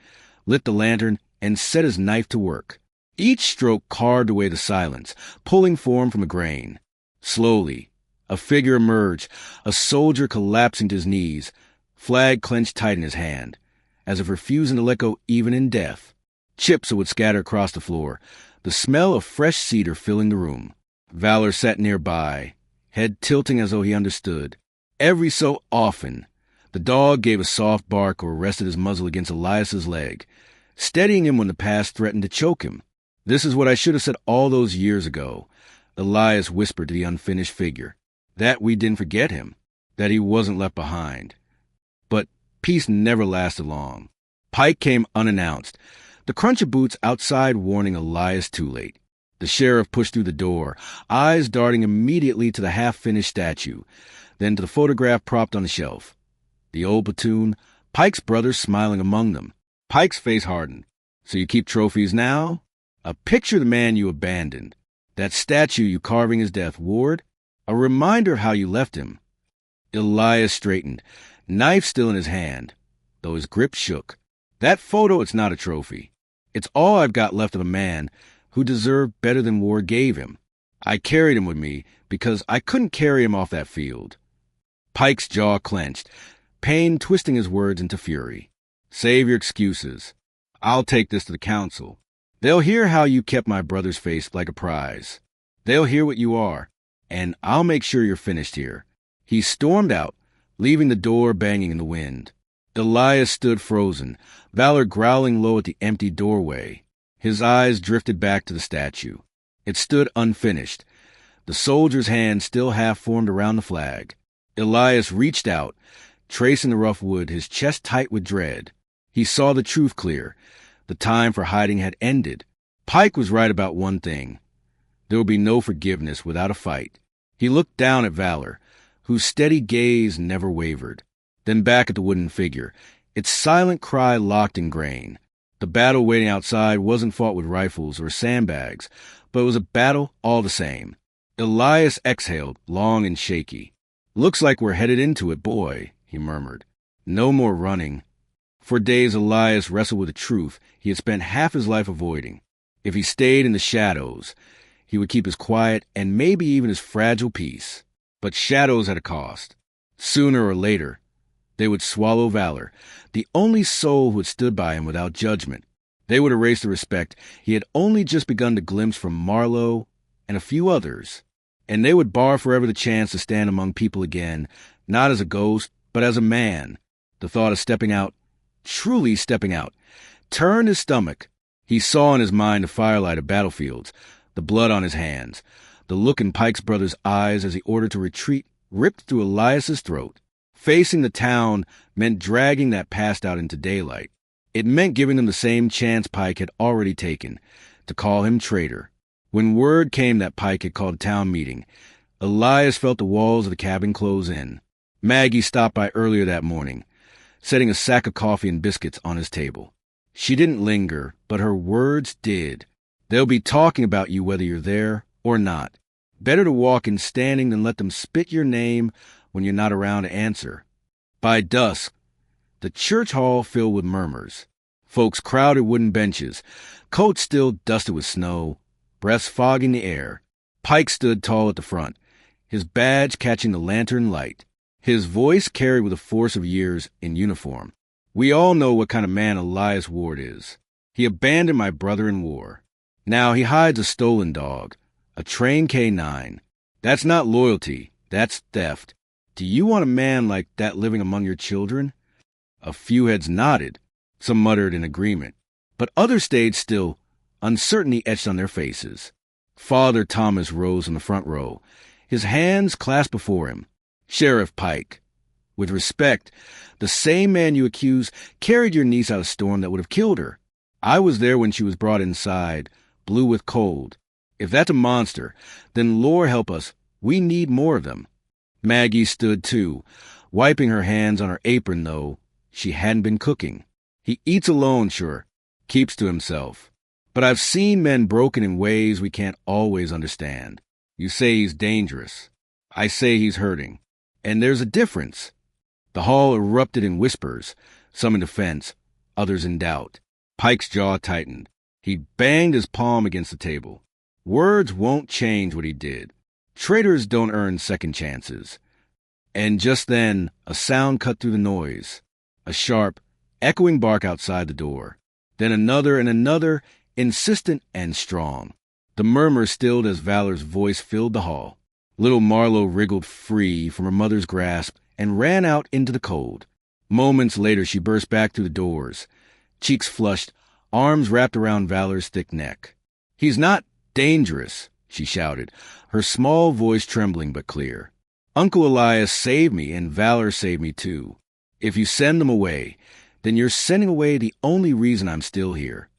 lit the lantern, and set his knife to work. Each stroke carved away the silence, pulling form from a grain. Slowly, a figure emerged, a soldier collapsing to his knees, flag clenched tight in his hand, as if refusing to let go even in death. Chips would scatter across the floor, the smell of fresh cedar filling the room. Valor sat nearby, head tilting as though he understood. Every so often, the dog gave a soft bark or rested his muzzle against Elias's leg, steadying him when the past threatened to choke him. "This is what I should have said all those years ago," Elias whispered to the unfinished figure. That we didn't forget him, that he wasn't left behind. But peace never lasted long. Pike came unannounced, the crunch of boots outside warning Elias too late. The sheriff pushed through the door, eyes darting immediately to the half-finished statue, then to the photograph propped on the shelf. The old platoon, Pike's brothers smiling among them. Pike's face hardened. "So you keep trophies now?" "A picture of the man you abandoned. That statue you carving his death, Ward. A reminder of how you left him." Elias straightened, knife still in his hand, though his grip shook. "That photo, it's not a trophy. It's all I've got left of a man who deserved better than Ward gave him. I carried him with me because I couldn't carry him off that field." Pike's jaw clenched, pain twisting his words into fury. "Save your excuses. I'll take this to the council. They'll hear how you kept my brother's face like a prize. They'll hear what you are, and I'll make sure you're finished here." He stormed out, leaving the door banging in the wind. Elias stood frozen, Valor growling low at the empty doorway. His eyes drifted back to the statue. It stood unfinished, the soldier's hand still half-formed around the flag. Elias reached out, tracing the rough wood, his chest tight with dread. He saw the truth clear. The time for hiding had ended. Pike was right about one thing. There would be no forgiveness without a fight. He looked down at Valor, whose steady gaze never wavered, then back at the wooden figure, its silent cry locked in grain. The battle waiting outside wasn't fought with rifles or sandbags, but it was a battle all the same. Elias exhaled, long and shaky. "Looks like we're headed into it, boy," he murmured. "No more running." For days Elias wrestled with the truth he had spent half his life avoiding. If he stayed in the shadows, he would keep his quiet and maybe even his fragile peace. But shadows had a cost. Sooner or later, they would swallow Valor, the only soul who had stood by him without judgment. They would erase the respect he had only just begun to glimpse from Marlowe and a few others. And they would bar forever the chance to stand among people again, not as a ghost, but as a man. The thought of stepping out, truly stepping out, turned his stomach. He saw in his mind the firelight of battlefields, the blood on his hands, the look in Pike's brother's eyes as he ordered to retreat ripped through Elias's throat. Facing the town meant dragging that past out into daylight. It meant giving them the same chance Pike had already taken, to call him traitor. When word came that Pike had called a town meeting, Elias felt the walls of the cabin close in. Maggie stopped by earlier that morning, setting a sack of coffee and biscuits on his table. She didn't linger, but her words did. "They'll be talking about you whether you're there or not. Better to walk in standing than let them spit your name when you're not around to answer." By dusk, the church hall filled with murmurs. Folks crowded wooden benches, coats still dusted with snow, breaths fogging the air. Pike stood tall at the front, his badge catching the lantern light. His voice carried with the force of years in uniform. "We all know what kind of man Elias Ward is. He abandoned my brother in war. Now he hides a stolen dog, a trained K9. That's not loyalty, that's theft. Do you want a man like that living among your children?" A few heads nodded, some muttered in agreement, but others stayed still, uncertainty etched on their faces. Father Thomas rose in the front row, his hands clasped before him. "Sheriff Pike, with respect, the same man you accuse carried your niece out a storm that would have killed her. I was there when she was brought inside, blue with cold. If that's a monster, then Lord help us, we need more of them." Maggie stood too, wiping her hands on her apron, though she hadn't been cooking. "He eats alone, sure, keeps to himself. But I've seen men broken in ways we can't always understand. You say he's dangerous. I say he's hurting. And there's a difference. The hall erupted in whispers, some in defense, others in doubt. Pike's jaw tightened. He banged his palm against the table. Words won't change what he did. Traitors don't earn second chances. And just then, a sound cut through the noise. A sharp, echoing bark outside the door. Then another and another, insistent and strong. The murmur stilled as Valor's voice filled the hall. Little Marlowe wriggled free from her mother's grasp and ran out into the cold. Moments later, she burst back through the doors, cheeks flushed, arms wrapped around Valor's thick neck. "He's not dangerous," she shouted, her small voice trembling but clear. "Uncle Elias saved me, and Valor saved me too. If you send them away, then you're sending away the only reason I'm still here."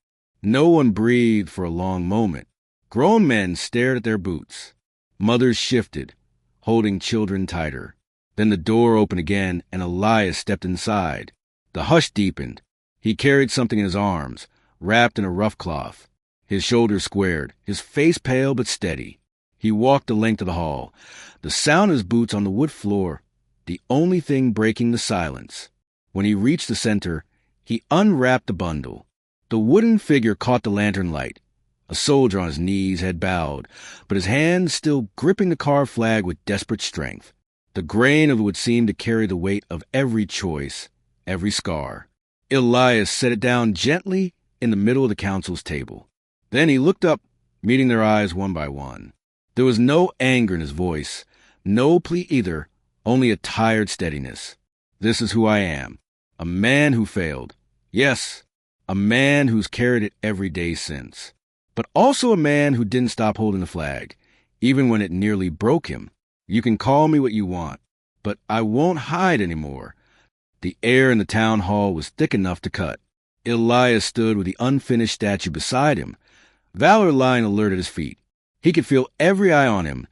No one breathed for a long moment. Grown men stared at their boots. Mothers shifted, holding children tighter. Then the door opened again, and Elias stepped inside. The hush deepened. He carried something in his arms, wrapped in a rough cloth. His shoulders squared, his face pale but steady. He walked the length of the hall, the sound of his boots on the wood floor, the only thing breaking the silence. When he reached the center, he unwrapped the bundle. The wooden figure caught the lantern light. A soldier on his knees had bowed, but his hands still gripping the carved flag with desperate strength. The grain of it would seem to carry the weight of every choice, every scar. Elias set it down gently in the middle of the council's table. Then he looked up, meeting their eyes one by one. There was no anger in his voice, no plea either, only a tired steadiness. "This is who I am, a man who failed. Yes, a man who's carried it every day since. But also a man who didn't stop holding the flag, even when it nearly broke him. You can call me what you want, but I won't hide anymore." The air in the town hall was thick enough to cut. Elias stood with the unfinished statue beside him, Valor lying alert at his feet. He could feel every eye on him,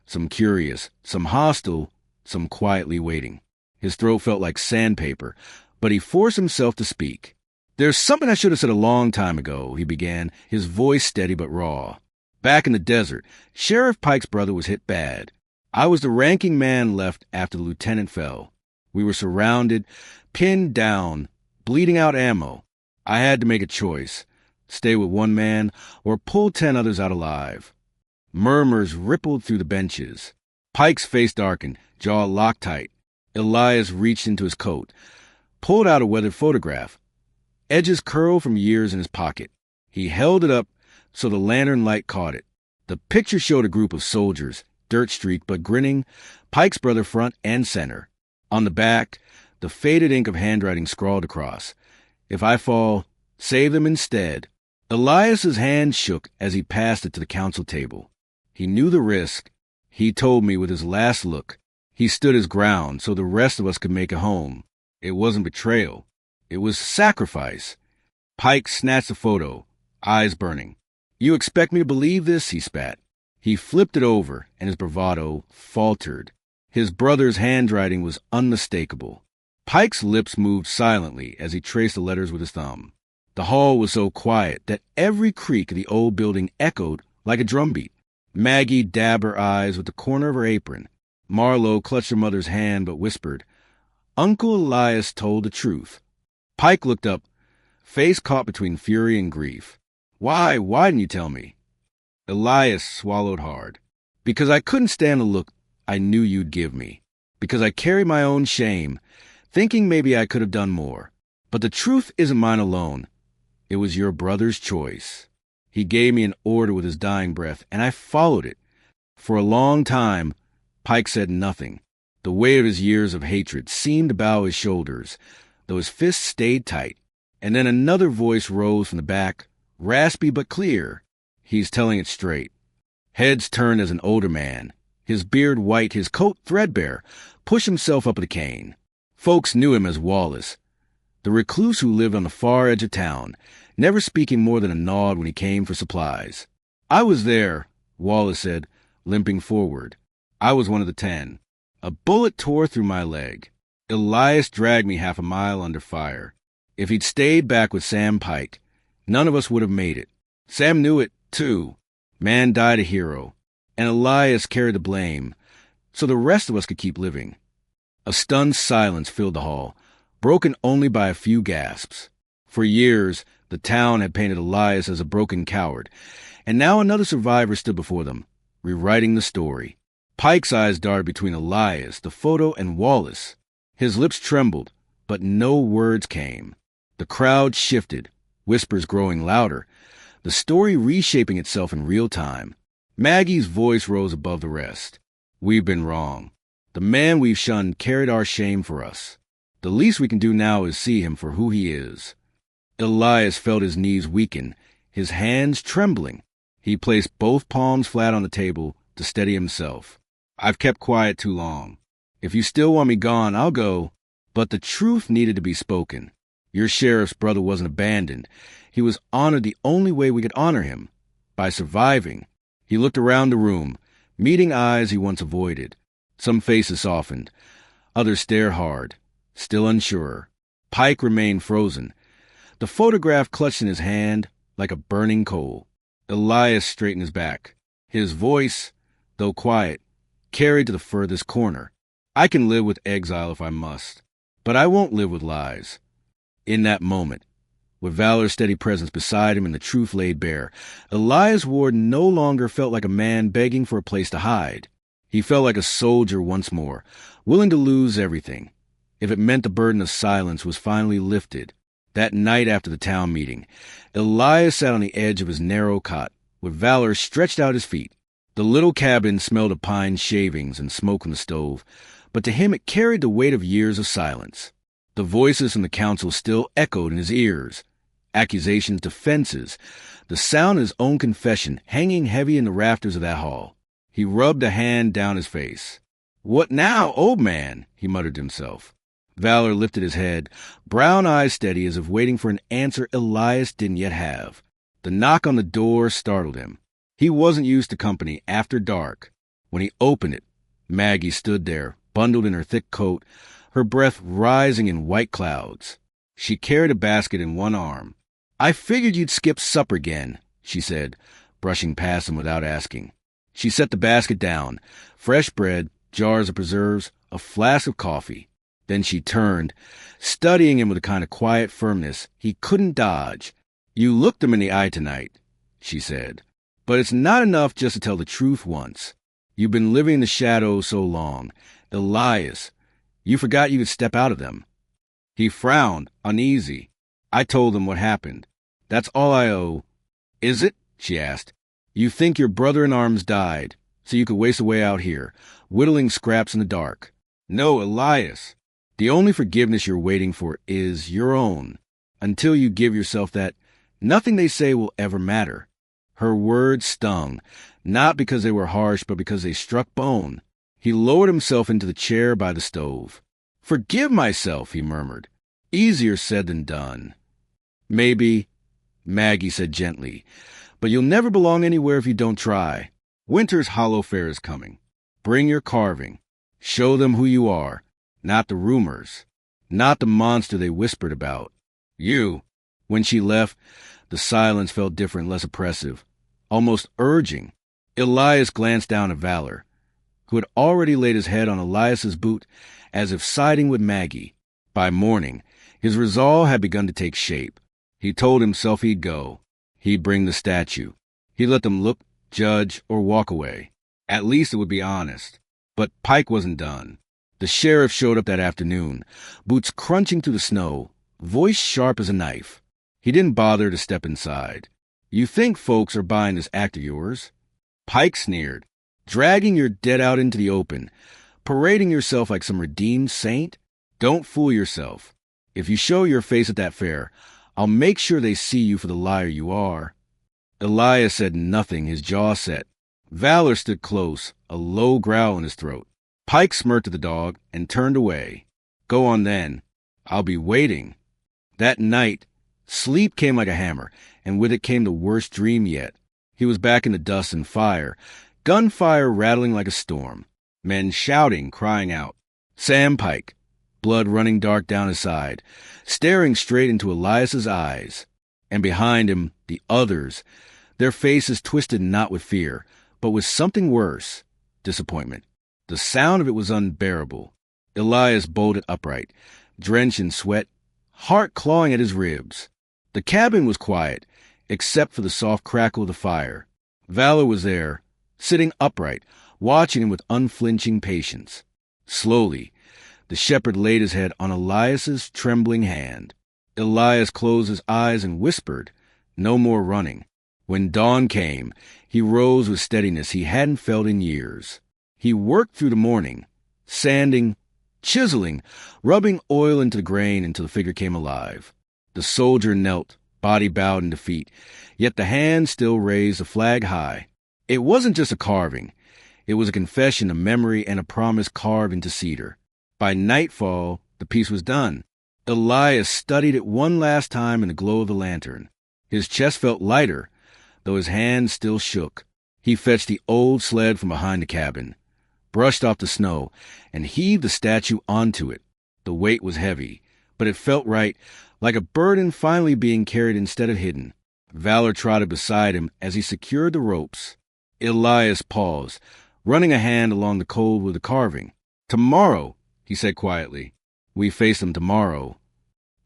some curious, some hostile, some quietly waiting. His throat felt like sandpaper, but he forced himself to speak. "There's something I should have said a long time ago," he began, his voice steady but raw. "Back in the desert, Sheriff Pike's brother was hit bad. I was the ranking man left after the lieutenant fell. We were surrounded, pinned down, bleeding out ammo. I had to make a choice, stay with one man or pull 10 others out alive." Murmurs rippled through the benches. Pike's face darkened, jaw locked tight. Elias reached into his coat, pulled out a weathered photograph. Edges curled from years in his pocket. He held it up so the lantern light caught it. The picture showed a group of soldiers, dirt-streaked but grinning, Pike's brother front and center. On the back, the faded ink of handwriting scrawled across, "If I fall, save them instead." Elias's hand shook as he passed it to the council table. He knew the risk. He told me with his last look. He stood his ground so the rest of us could make a home. It wasn't betrayal. It was sacrifice. Pike snatched the photo, eyes burning. "You expect me to believe this?" he spat. He flipped it over, and his bravado faltered. His brother's handwriting was unmistakable. Pike's lips moved silently as he traced the letters with his thumb. The hall was so quiet that every creak of the old building echoed like a drumbeat. Maggie dabbed her eyes with the corner of her apron. Marlowe clutched her mother's hand but whispered, "Uncle Elias told the truth." Pike looked up, face caught between fury and grief. Why didn't you tell me?" Elias swallowed hard. "Because I couldn't stand the look I knew you'd give me. Because I carry my own shame, thinking maybe I could have done more. But the truth isn't mine alone. It was your brother's choice. He gave me an order with his dying breath, and I followed it." For a long time, Pike said nothing. The weight of his years of hatred seemed to bow his shoulders, though his fists stayed tight. And then another voice rose from the back, raspy but clear. "He's telling it straight." Heads turned as an older man, his beard white, his coat threadbare, pushed himself up the cane. Folks knew him as Wallace, the recluse who lived on the far edge of town, never speaking more than a nod when he came for supplies. "I was there," Wallace said, limping forward. "I was one of the 10. A bullet tore through my leg. Elias dragged me half a mile under fire. If he'd stayed back with Sam Pike, none of us would have made it. Sam knew it, too. Man died a hero, and Elias carried the blame, so the rest of us could keep living. A stunned silence filled the hall, broken only by a few gasps. For years, the town had painted Elias as a broken coward, and now another survivor stood before them, rewriting the story. Pike's eyes darted between Elias, the photo, and Wallace. His lips trembled, but no words came. The crowd shifted, whispers growing louder, the story reshaping itself in real time. Maggie's voice rose above the rest. We've been wrong. The man we've shunned carried our shame for us. The least we can do now is see him for who he is. Elias felt his knees weaken, his hands trembling. He placed both palms flat on the table to steady himself. I've kept quiet too long. If you still want me gone, I'll go. But the truth needed to be spoken. Your sheriff's brother wasn't abandoned. He was honored the only way we could honor him, by surviving. He looked around the room, meeting eyes he once avoided. Some faces softened. Others stared hard, still unsure. Pike remained frozen, the photograph clutched in his hand like a burning coal. Elias straightened his back. His voice, though quiet, carried to the furthest corner. I can live with exile if I must, but I won't live with lies. In that moment, with Valor's steady presence beside him and the truth laid bare, Elias Ward no longer felt like a man begging for a place to hide. He felt like a soldier once more, willing to lose everything, if it meant the burden of silence was finally lifted. That night after the town meeting, Elias sat on the edge of his narrow cot, with Valor stretched out his feet. The little cabin smelled of pine shavings and smoke from the stove, but to him it carried the weight of years of silence. The voices from the council still echoed in his ears. Accusations, defenses, the sound of his own confession hanging heavy in the rafters of that hall. He rubbed a hand down his face. "What now, old man?" he muttered to himself. Valor lifted his head, brown eyes steady as if waiting for an answer Elias didn't yet have. The knock on the door startled him. He wasn't used to company after dark. When he opened it, Maggie stood there, bundled in her thick coat, her breath rising in white clouds. She carried a basket in one arm. "I figured you'd skip supper again," she said, brushing past him without asking. She set the basket down, fresh bread, jars of preserves, a flask of coffee. Then she turned, studying him with a kind of quiet firmness he couldn't dodge. "You looked him in the eye tonight," she said. "But it's not enough just to tell the truth once. You've been living in the shadows so long. Elias, you forgot you could step out of them." He frowned, uneasy. "I told him what happened. That's all I owe." "Is it?" she asked. "You think your brother-in-arms died, so you could waste away out here, whittling scraps in the dark. No, Elias. The only forgiveness you're waiting for is your own. Until you give yourself that, nothing they say will ever matter." Her words stung, not because they were harsh, but because they struck bone. He lowered himself into the chair by the stove. "Forgive myself," he murmured. "Easier said than done." "Maybe," Maggie said gently, "but you'll never belong anywhere if you don't try. Winter's Hollow Fair is coming. Bring your carving. Show them who you are, not the rumors, not the monster they whispered about. You." When she left, the silence felt different, less oppressive, almost urging. Elias glanced down at Valor, who had already laid his head on Elias's boot as if siding with Maggie. By morning, his resolve had begun to take shape. He told himself he'd go. He'd bring the statue. He'd let them look, judge, or walk away. At least it would be honest. But Pike wasn't done. The sheriff showed up that afternoon, boots crunching through the snow, voice sharp as a knife. He didn't bother to step inside. "You think folks are buying this act of yours?" Pike sneered. "Dragging your dead out into the open, parading yourself like some redeemed saint? Don't fool yourself. If you show your face at that fair, I'll make sure they see you for the liar you are." Elias said nothing, his jaw set. Valor stood close, a low growl in his throat. Pike smirked at the dog and turned away. "Go on then. I'll be waiting." That night, sleep came like a hammer, and with it came the worst dream yet. He was back in the dust and fire, gunfire rattling like a storm, men shouting, crying out. Sam Pike, blood running dark down his side, staring straight into Elias's eyes. And behind him, the others, their faces twisted not with fear, but with something worse, disappointment. The sound of it was unbearable. Elias bolted upright, drenched in sweat, heart clawing at his ribs. The cabin was quiet, except for the soft crackle of the fire. Valor was there, sitting upright, watching him with unflinching patience. Slowly, the shepherd laid his head on Elias's trembling hand. Elias closed his eyes and whispered, "No more running." When dawn came, he rose with steadiness he hadn't felt in years. He worked through the morning, sanding, chiseling, rubbing oil into the grain until the figure came alive. The soldier knelt, body bowed in defeat, yet the hand still raised the flag high. It wasn't just a carving. It was a confession, a memory, and a promise carved into cedar. By nightfall, the piece was done. Elias studied it one last time in the glow of the lantern. His chest felt lighter, though his hands still shook. He fetched the old sled from behind the cabin, brushed off the snow, and heaved the statue onto it. The weight was heavy, but it felt right, like a burden finally being carried instead of hidden. Valor trotted beside him as he secured the ropes. Elias paused, running a hand along the cold with the carving. "Tomorrow," he said quietly. "We face them tomorrow."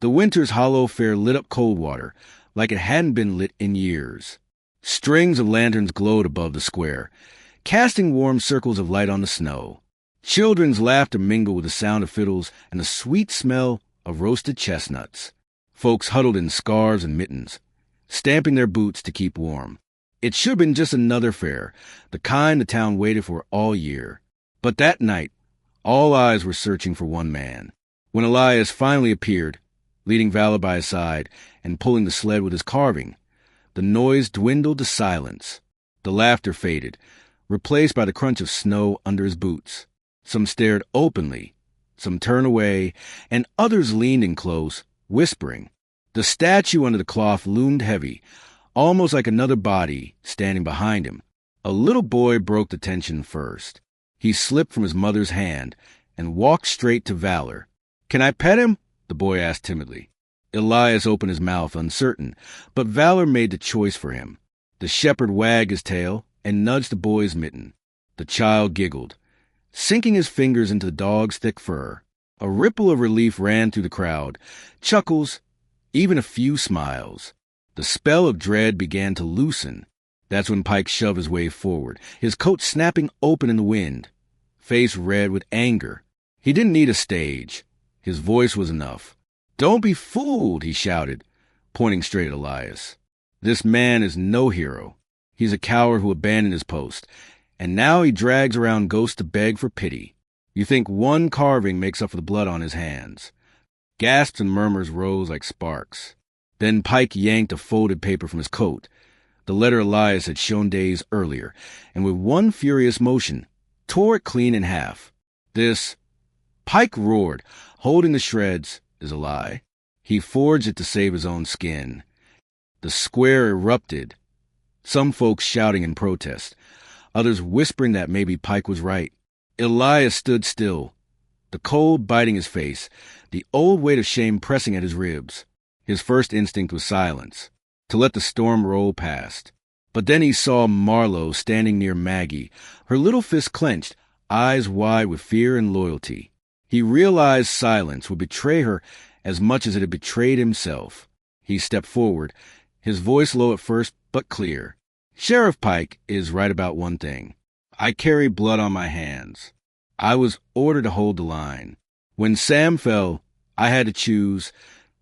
The winter's hollow fare lit up Coldwater, like it hadn't been lit in years. Strings of lanterns glowed above the square, casting warm circles of light on the snow. Children's laughter mingled with the sound of fiddles and the sweet smell of roasted chestnuts. Folks huddled in scarves and mittens, stamping their boots to keep warm. It should have been just another fair, the kind the town waited for all year. But that night, all eyes were searching for one man. When Elias finally appeared, leading Valor by his side and pulling the sled with his carving, the noise dwindled to silence. The laughter faded, replaced by the crunch of snow under his boots. Some stared openly, some turned away, and others leaned in close, whispering. The statue under the cloth loomed heavy, almost like another body standing behind him. A little boy broke the tension first. He slipped from his mother's hand and walked straight to Valor. "Can I pet him?" the boy asked timidly. Elias opened his mouth, uncertain, but Valor made the choice for him. The shepherd wagged his tail and nudged the boy's mitten. The child giggled, sinking his fingers into the dog's thick fur. A ripple of relief ran through the crowd, chuckles, even a few smiles. The spell of dread began to loosen. That's when Pike shoved his way forward, his coat snapping open in the wind, face red with anger. He didn't need a stage. His voice was enough. "Don't be fooled," he shouted, pointing straight at Elias. "This man is no hero. He's a coward who abandoned his post, and now he drags around ghosts to beg for pity. You think one carving makes up for the blood on his hands." Gasps and murmurs rose like sparks. Then Pike yanked a folded paper from his coat, the letter Elias had shown days earlier, and with one furious motion, tore it clean in half. "This," Pike roared, holding the shreds, "is a lie." He forged it to save his own skin. The square erupted, some folks shouting in protest, others whispering that maybe Pike was right. Elias stood still, the cold biting his face, the old weight of shame pressing at his ribs. His first instinct was silence, to let the storm roll past. But then he saw Marlowe standing near Maggie, her little fist clenched, eyes wide with fear and loyalty. He realized silence would betray her as much as it had betrayed himself. He stepped forward, his voice low at first, but clear. "Sheriff Pike is right about one thing. I carry blood on my hands. I was ordered to hold the line. When Sam fell, I had to choose,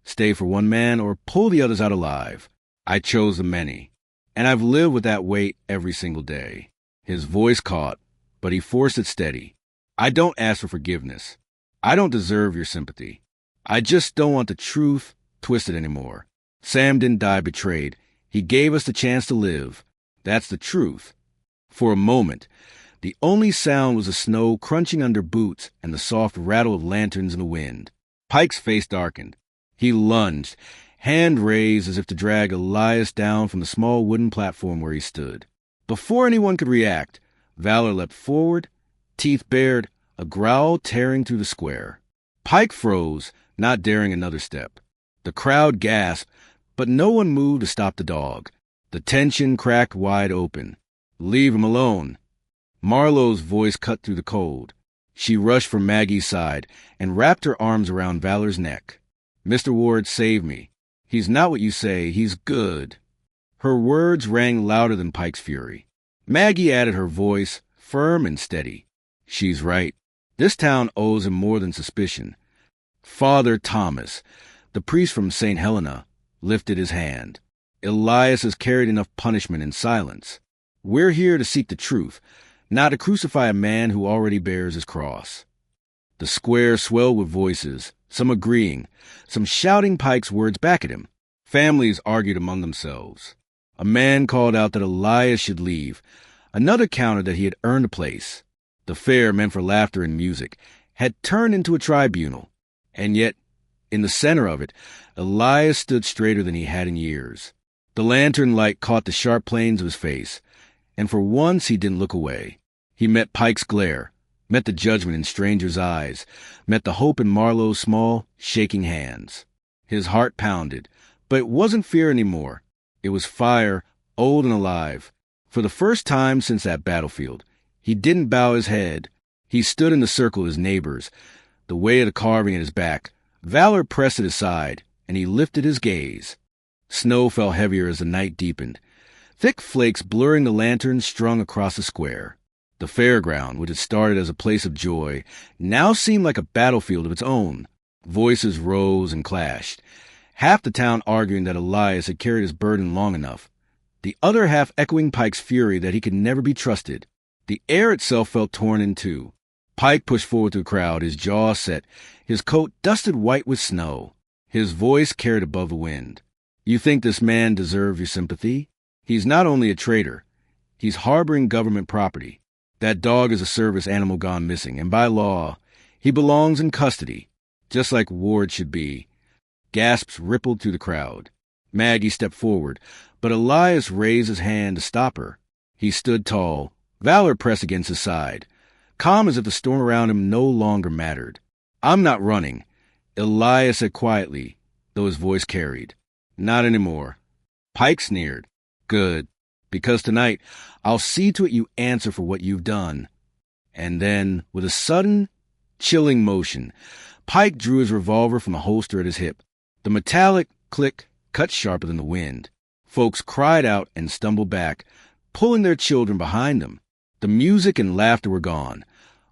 stay for one man or pull the others out alive. I chose the many, and I've lived with that weight every single day." His voice caught, but he forced it steady. "I don't ask for forgiveness. I don't deserve your sympathy. I just don't want the truth twisted anymore. Sam didn't die betrayed. He gave us the chance to live. That's the truth." For a moment, the only sound was the snow crunching under boots and the soft rattle of lanterns in the wind. Pike's face darkened. He lunged, hand raised as if to drag Elias down from the small wooden platform where he stood. Before anyone could react, Valor leapt forward, teeth bared, a growl tearing through the square. Pike froze, not daring another step. The crowd gasped, but no one moved to stop the dog. The tension cracked wide open. "Leave him alone." Marlowe's voice cut through the cold. She rushed from Maggie's side and wrapped her arms around Valor's neck. "Mr. Ward, save me. He's not what you say. He's good." Her words rang louder than Pike's fury. Maggie added her voice, firm and steady. "She's right. This town owes him more than suspicion." Father Thomas, the priest from St. Helena, lifted his hand. "Elias has carried enough punishment in silence. We're here to seek the truth, not to crucify a man who already bears his cross." The square swelled with voices, some agreeing, some shouting Pike's words back at him. Families argued among themselves. A man called out that Elias should leave. Another countered that he had earned a place. The fair, meant for laughter and music, had turned into a tribunal. And yet, in the center of it, Elias stood straighter than he had in years. The lantern light caught the sharp planes of his face, and for once he didn't look away. He met Pike's glare, met the judgment in strangers' eyes, met the hope in Marlowe's small, shaking hands. His heart pounded, but it wasn't fear anymore. It was fire, old and alive. For the first time since that battlefield, he didn't bow his head. He stood in the circle of his neighbors, the weight of the carving at his back. Valor pressed at his side, and he lifted his gaze. Snow fell heavier as the night deepened, thick flakes blurring the lanterns strung across the square. The fairground, which had started as a place of joy, now seemed like a battlefield of its own. Voices rose and clashed, half the town arguing that Elias had carried his burden long enough, the other half echoing Pike's fury that he could never be trusted. The air itself felt torn in two. Pike pushed forward through the crowd, his jaw set, his coat dusted white with snow. His voice carried above the wind. "You think this man deserves your sympathy? He's not only a traitor. He's harboring government property. That dog is a service animal gone missing, and by law, he belongs in custody, just like Ward should be." Gasps rippled through the crowd. Maggie stepped forward, but Elias raised his hand to stop her. He stood tall, Valor pressed against his side, calm as if the storm around him no longer mattered. "I'm not running," Elias said quietly, though his voice carried. "Not anymore." Pike sneered. "Good, because tonight I'll see to it you answer for what you've done." And then, with a sudden, chilling motion, Pike drew his revolver from the holster at his hip. The metallic click cut sharper than the wind. Folks cried out and stumbled back, pulling their children behind them. The music and laughter were gone.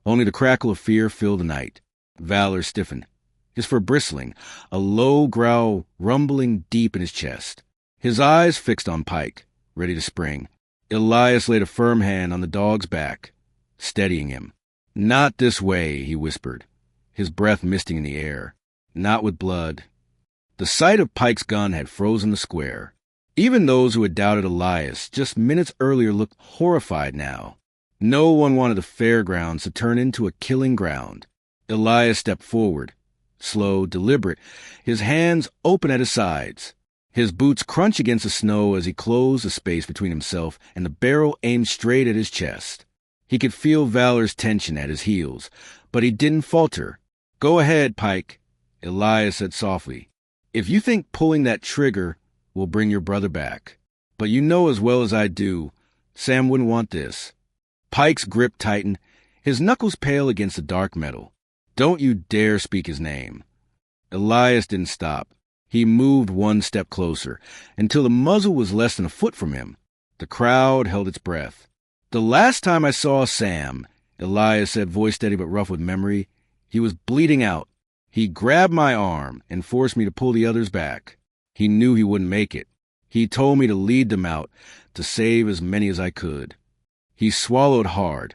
Only the crackle of fear filled the night. Valor stiffened, his fur bristling, a low growl rumbling deep in his chest. His eyes fixed on Pike, ready to spring. Elias laid a firm hand on the dog's back, steadying him. "Not this way," he whispered, his breath misting in the air. "Not with blood." The sight of Pike's gun had frozen the square. Even those who had doubted Elias just minutes earlier looked horrified now. No one wanted the fairgrounds to turn into a killing ground. Elias stepped forward, slow, deliberate, his hands open at his sides. His boots crunched against the snow as he closed the space between himself and the barrel aimed straight at his chest. He could feel Valor's tension at his heels, but he didn't falter. "Go ahead, Pike," Elias said softly. "If you think pulling that trigger will bring your brother back. But you know as well as I do, Sam wouldn't want this." Pike's grip tightened, his knuckles pale against the dark metal. "Don't you dare speak his name." Elias didn't stop. He moved one step closer, until the muzzle was less than a foot from him. The crowd held its breath. "The last time I saw Sam," Elias said, voice steady but rough with memory, "he was bleeding out. He grabbed my arm and forced me to pull the others back. He knew he wouldn't make it. He told me to lead them out, to save as many as I could." He swallowed hard,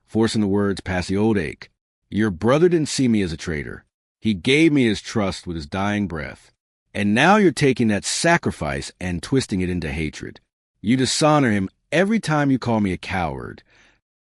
forcing the words past the old ache. "Your brother didn't see me as a traitor. He gave me his trust with his dying breath. And now you're taking that sacrifice and twisting it into hatred. You dishonor him every time you call me a coward."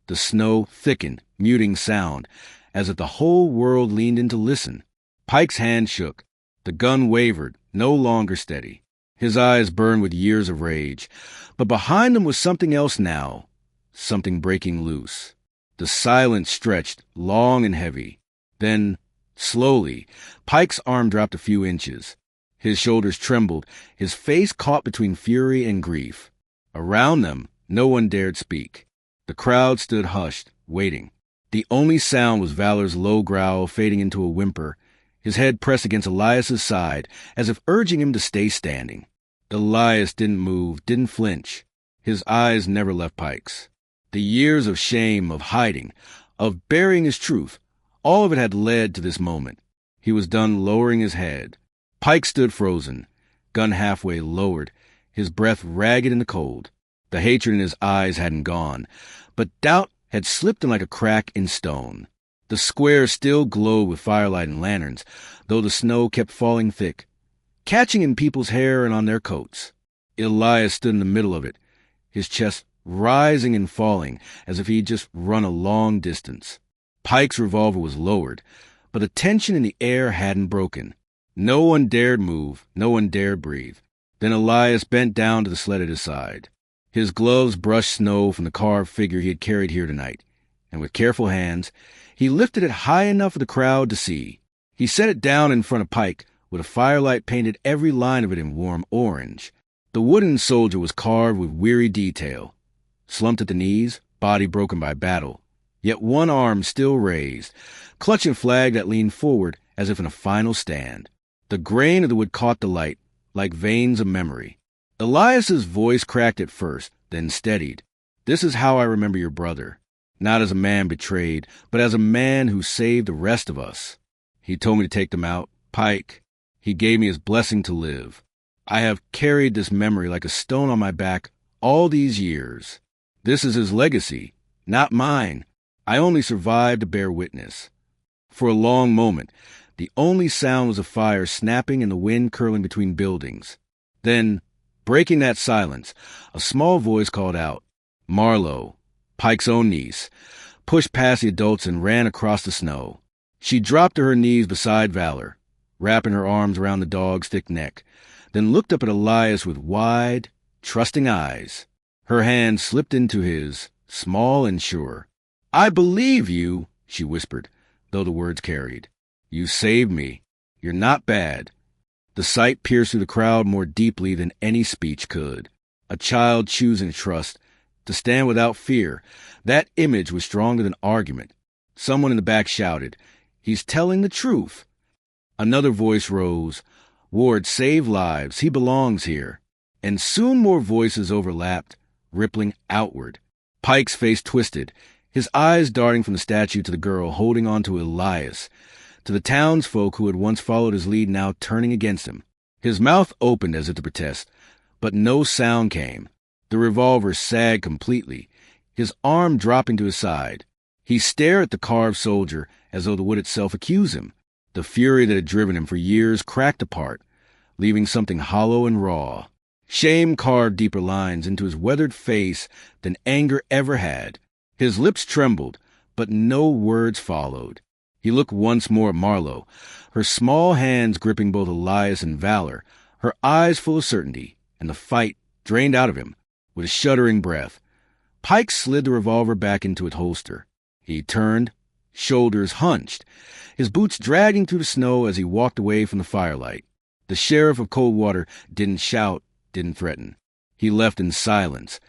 The snow thickened, muting sound, as if the whole world leaned in to listen. Pike's hand shook. The gun wavered, no longer steady. His eyes burned with years of rage. But behind them was something else now, something breaking loose. The silence stretched, long and heavy. Then, slowly, Pike's arm dropped a few inches. His shoulders trembled, his face caught between fury and grief. Around them, no one dared speak. The crowd stood hushed, waiting. The only sound was Valor's low growl fading into a whimper, his head pressed against Elias's side, as if urging him to stay standing. Elias didn't move, didn't flinch. His eyes never left Pike's. The years of shame, of hiding, of burying his truth, all of it had led to this moment. He was done lowering his head. Pike stood frozen, gun halfway lowered, his breath ragged in the cold. The hatred in his eyes hadn't gone, but doubt had slipped in like a crack in stone. The square still glowed with firelight and lanterns, though the snow kept falling thick, catching in people's hair and on their coats. Elias stood in the middle of it, his chest rising and falling as if he'd just run a long distance. Pike's revolver was lowered, but the tension in the air hadn't broken. No one dared move, no one dared breathe. Then Elias bent down to the sled at his side. His gloves brushed snow from the carved figure he had carried here tonight, and with careful hands, he lifted it high enough for the crowd to see. He set it down in front of Pike, with a firelight painted every line of it in warm orange. The wooden soldier was carved with weary detail, slumped at the knees, body broken by battle, yet one arm still raised, clutching a flag that leaned forward as if in a final stand. The grain of the wood caught the light, like veins of memory. Elias's voice cracked at first, then steadied. "This is how I remember your brother. Not as a man betrayed, but as a man who saved the rest of us. He told me to take them out. Pike. He gave me his blessing to live. I have carried this memory like a stone on my back all these years. This is his legacy, not mine. I only survived to bear witness." For a long moment, the only sound was a fire snapping and the wind curling between buildings. Then, breaking that silence, a small voice called out. Marlowe, Pike's own niece, pushed past the adults and ran across the snow. She dropped to her knees beside Valor, wrapping her arms around the dog's thick neck, then looked up at Elias with wide, trusting eyes. Her hand slipped into his, small and sure. "I believe you," she whispered, though the words carried. "You saved me. You're not bad." The sight pierced through the crowd more deeply than any speech could. A child choosing to trust, to stand without fear. That image was stronger than argument. Someone in the back shouted, "He's telling the truth." Another voice rose. "Ward saved lives. He belongs here." And soon more voices overlapped, rippling outward. Pike's face twisted, his eyes darting from the statue to the girl holding on to Elias, to the townsfolk who had once followed his lead now turning against him. His mouth opened as if to protest, but no sound came. The revolver sagged completely, his arm dropping to his side. He stared at the carved soldier as though the wood itself accused him. The fury that had driven him for years cracked apart, leaving something hollow and raw. Shame carved deeper lines into his weathered face than anger ever had. His lips trembled, but no words followed. He looked once more at Marlowe, her small hands gripping both Elias and Valor, her eyes full of certainty, and the fight drained out of him with a shuddering breath. Pike slid the revolver back into its holster. He turned, shoulders hunched, his boots dragging through the snow as he walked away from the firelight. The sheriff of Coldwater didn't shout, didn't threaten. He left in silence,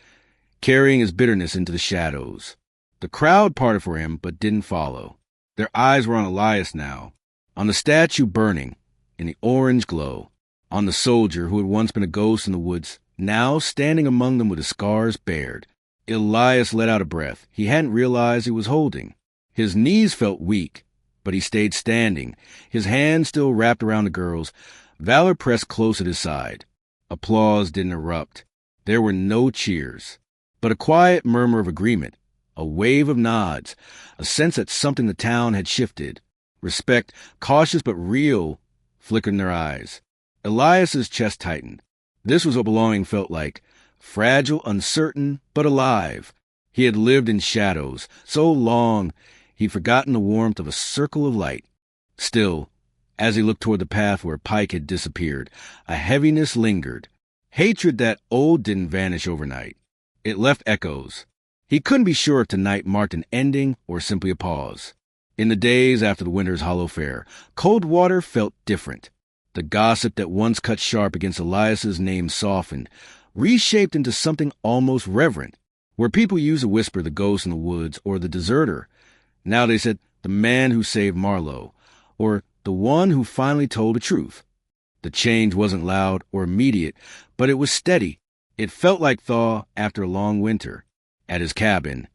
carrying his bitterness into the shadows. The crowd parted for him, but didn't follow. Their eyes were on Elias now, on the statue burning in the orange glow, on the soldier who had once been a ghost in the woods, now standing among them with his scars bared. Elias let out a breath he hadn't realized he was holding. His knees felt weak, but he stayed standing, his hands still wrapped around the girl's. Valor pressed close at his side. Applause didn't erupt. There were no cheers, but a quiet murmur of agreement, a wave of nods, a sense that something in the town had shifted. Respect, cautious but real, flickered in their eyes. Elias's chest tightened. This was what belonging felt like, fragile, uncertain, but alive. He had lived in shadows so long he'd forgotten the warmth of a circle of light. Still, as he looked toward the path where Pike had disappeared, a heaviness lingered. Hatred that old didn't vanish overnight. It left echoes. He couldn't be sure if tonight marked an ending or simply a pause. In the days after the winter's hollow fair, Coldwater felt different. The gossip that once cut sharp against Elias's name softened, reshaped into something almost reverent, where people used to whisper the ghost in the woods or the deserter. Now they said the man who saved Marlowe, or the one who finally told the truth. The change wasn't loud or immediate, but it was steady. It felt like thaw after a long winter. At his cabin,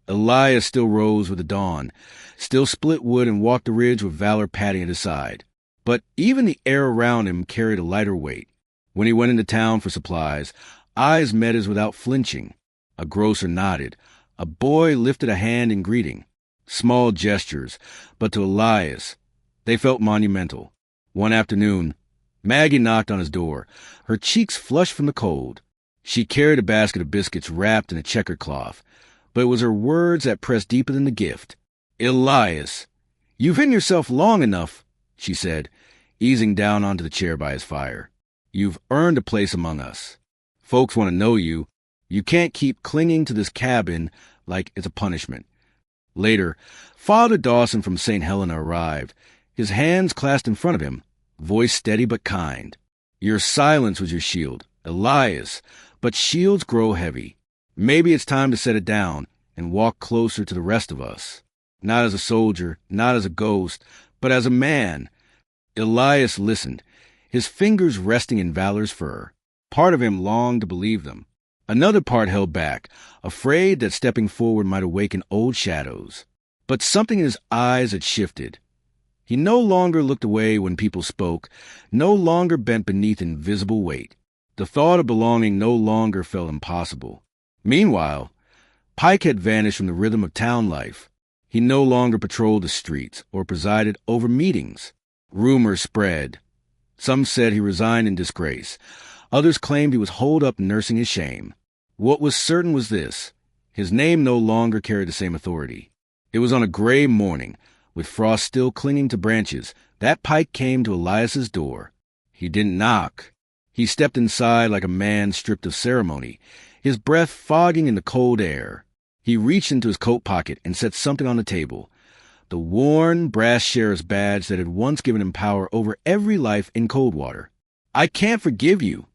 Elias still rose with the dawn, still split wood and walked the ridge with Valor patting at his side. But even the air around him carried a lighter weight. When he went into town for supplies, eyes met his without flinching. A grocer nodded. A boy lifted a hand in greeting. Small gestures, but to Elias, they felt monumental. One afternoon, Maggie knocked on his door, her cheeks flushed from the cold. She carried a basket of biscuits wrapped in a checkered cloth, but it was her words that pressed deeper than the gift. "Elias, you've hidden yourself long enough," she said, easing down onto the chair by his fire. "You've earned a place among us. Folks want to know you. You can't keep clinging to this cabin like it's a punishment." Later, Father Dawson from St. Helena arrived, his hands clasped in front of him, voice steady but kind. "Your silence was your shield, Elias, but shields grow heavy. Maybe it's time to set it down and walk closer to the rest of us. Not as a soldier, not as a ghost, but as a man." Elias listened, his fingers resting in Valor's fur. Part of him longed to believe them. Another part held back, afraid that stepping forward might awaken old shadows. But something in his eyes had shifted. He no longer looked away when people spoke, no longer bent beneath invisible weight. The thought of belonging no longer felt impossible. Meanwhile, Pike had vanished from the rhythm of town life. He no longer patrolled the streets or presided over meetings. Rumors spread. Some said he resigned in disgrace. Others claimed he was holed up nursing his shame. What was certain was this: his name no longer carried the same authority. It was on a gray morning, with frost still clinging to branches, that Pike came to Elias's door. He didn't knock. He stepped inside like a man stripped of ceremony, his breath fogging in the cold air. He reached into his coat pocket and set something on the table, the worn brass sheriff's badge that had once given him power over every life in Coldwater. "I can't forgive you,"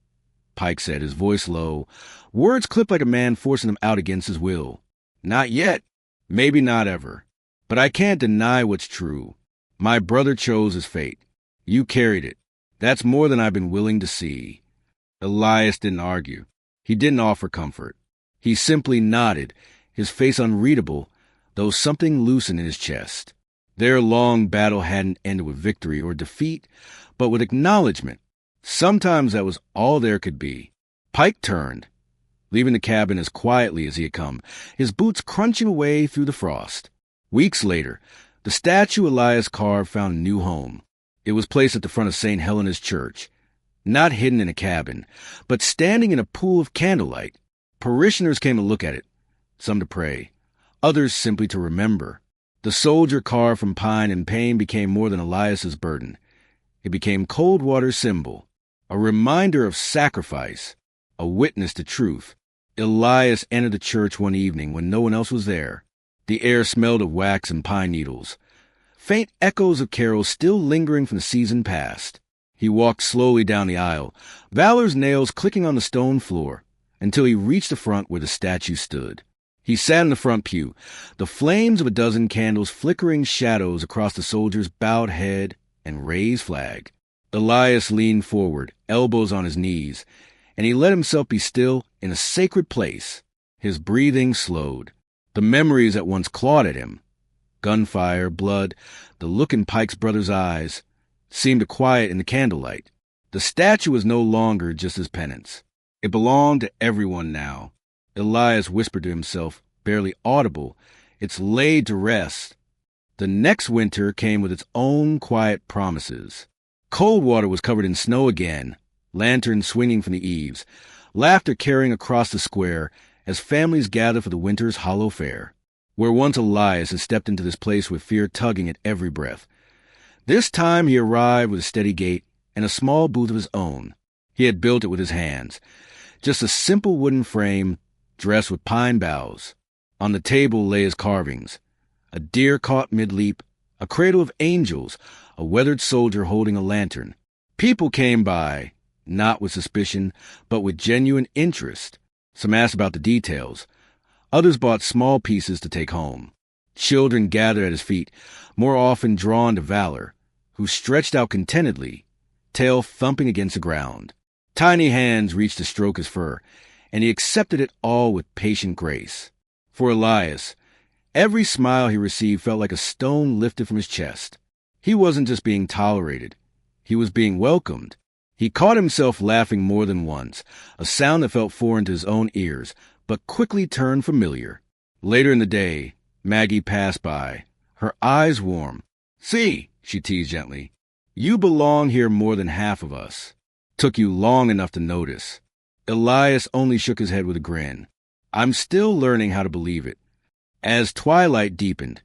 Pike said, his voice low, words clipped like a man forcing them out against his will. "Not yet. Maybe not ever. But I can't deny what's true. My brother chose his fate. You carried it. That's more than I've been willing to see." Elias didn't argue. He didn't offer comfort. He simply nodded, his face unreadable, though something loosened in his chest. Their long battle hadn't ended with victory or defeat, but with acknowledgement. Sometimes that was all there could be. Pike turned, leaving the cabin as quietly as he had come, his boots crunching away through the frost. Weeks later, the statue Elias carved found a new home. It was placed at the front of St. Helena's Church, not hidden in a cabin, but standing in a pool of candlelight. Parishioners came to look at it, some to pray, others simply to remember. The soldier carved from pine and pain became more than Elias's burden. It became Coldwater's symbol, a reminder of sacrifice, a witness to truth. Elias entered the church one evening when no one else was there. The air smelled of wax and pine needles, faint echoes of carols still lingering from the season past. He walked slowly down the aisle, Valor's nails clicking on the stone floor, until he reached the front where the statue stood. He sat in the front pew, the flames of a dozen candles flickering shadows across the soldier's bowed head and raised flag. Elias leaned forward, elbows on his knees, and he let himself be still in a sacred place. His breathing slowed. The memories that once clawed at him, gunfire, blood, the look in Pike's brother's eyes, seemed to quiet in the candlelight. The statue was no longer just his penance. It belonged to everyone now. Elias whispered to himself, barely audible, "It's laid to rest." The next winter came with its own quiet promises. Coldwater was covered in snow again, lanterns swinging from the eaves, laughter carrying across the square as families gathered for the winter's hollow fair. Where once Elias had stepped into this place with fear tugging at every breath. This time he arrived with a steady gait and a small booth of his own. He had built it with his hands, just a simple wooden frame dressed with pine boughs. On the table lay his carvings, a deer caught mid-leap, a cradle of angels, a weathered soldier holding a lantern. People came by, not with suspicion, but with genuine interest. Some asked about the details. Others bought small pieces to take home. Children gathered at his feet, more often drawn to valor, who stretched out contentedly, tail thumping against the ground. Tiny hands reached to stroke his fur, and he accepted it all with patient grace. For Elias, every smile he received felt like a stone lifted from his chest. He wasn't just being tolerated. He was being welcomed. He caught himself laughing more than once, a sound that felt foreign to his own ears, but quickly turned familiar. Later in the day, Maggie passed by, her eyes warm. "See," she teased gently, "you belong here more than half of us. Took you long enough to notice." Elias only shook his head with a grin. "I'm still learning how to believe it." As twilight deepened,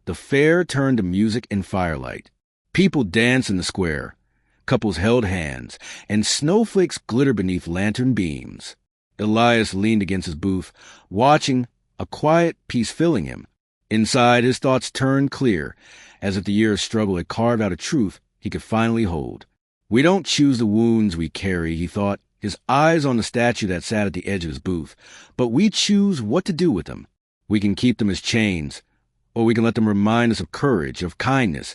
the fair turned to music and firelight. People danced in the square. Couples held hands, and snowflakes glittered beneath lantern beams. Elias leaned against his booth, watching, a quiet peace filling him. Inside, his thoughts turned clear, as if the year's struggle had carved out a truth he could finally hold. "We don't choose the wounds we carry," he thought, his eyes on the statue that sat at the edge of his booth, "but we choose what to do with them. We can keep them as chains, or we can let them remind us of courage, of kindness,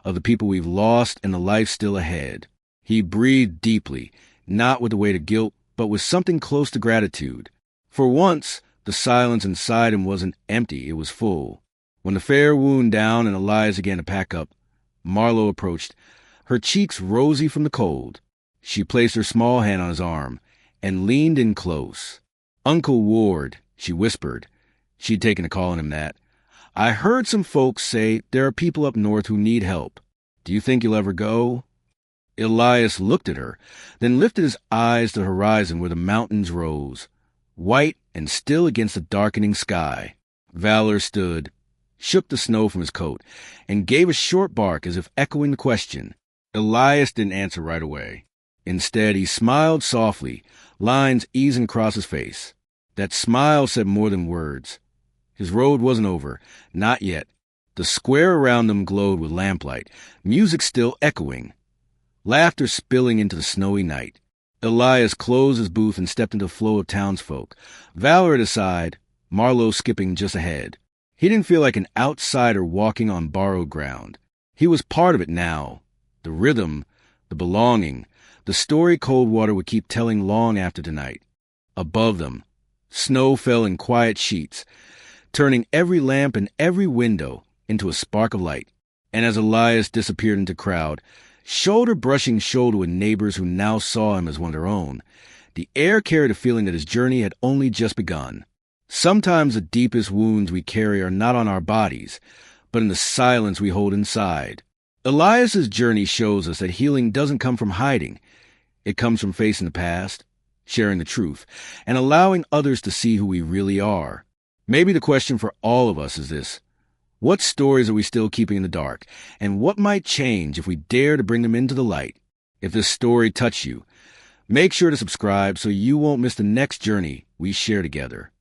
of the people we've lost and the life still ahead." He breathed deeply, not with the weight of guilt, but with something close to gratitude. For once, the silence inside him wasn't empty, it was full. When the fair wound down and Elias began to pack up, Marlowe approached, her cheeks rosy from the cold. She placed her small hand on his arm and leaned in close. "Uncle Ward," she whispered. She'd taken to calling him that. "I heard some folks say there are people up north who need help. Do you think you'll ever go?" Elias looked at her, then lifted his eyes to the horizon where the mountains rose, white and still against the darkening sky. Valor stood, shook the snow from his coat, and gave a short bark as if echoing the question. Elias didn't answer right away. Instead, he smiled softly, lines easing across his face. That smile said more than words. His road wasn't over, not yet. The square around them glowed with lamplight, music still echoing, laughter spilling into the snowy night. Elias closed his booth and stepped into the flow of townsfolk, Valor at his side, Marlowe skipping just ahead. He didn't feel like an outsider walking on borrowed ground. He was part of it now. The rhythm, the belonging, the story Coldwater would keep telling long after tonight. Above them, snow fell in quiet sheets, turning every lamp and every window into a spark of light. And as Elias disappeared into the crowd, shoulder brushing shoulder with neighbors who now saw him as one of their own, the air carried a feeling that his journey had only just begun. Sometimes the deepest wounds we carry are not on our bodies, but in the silence we hold inside. Elias's journey shows us that healing doesn't come from hiding. It comes from facing the past, sharing the truth, and allowing others to see who we really are. Maybe the question for all of us is this: what stories are we still keeping in the dark, and what might change if we dare to bring them into the light? If this story touched you, make sure to subscribe so you won't miss the next journey we share together.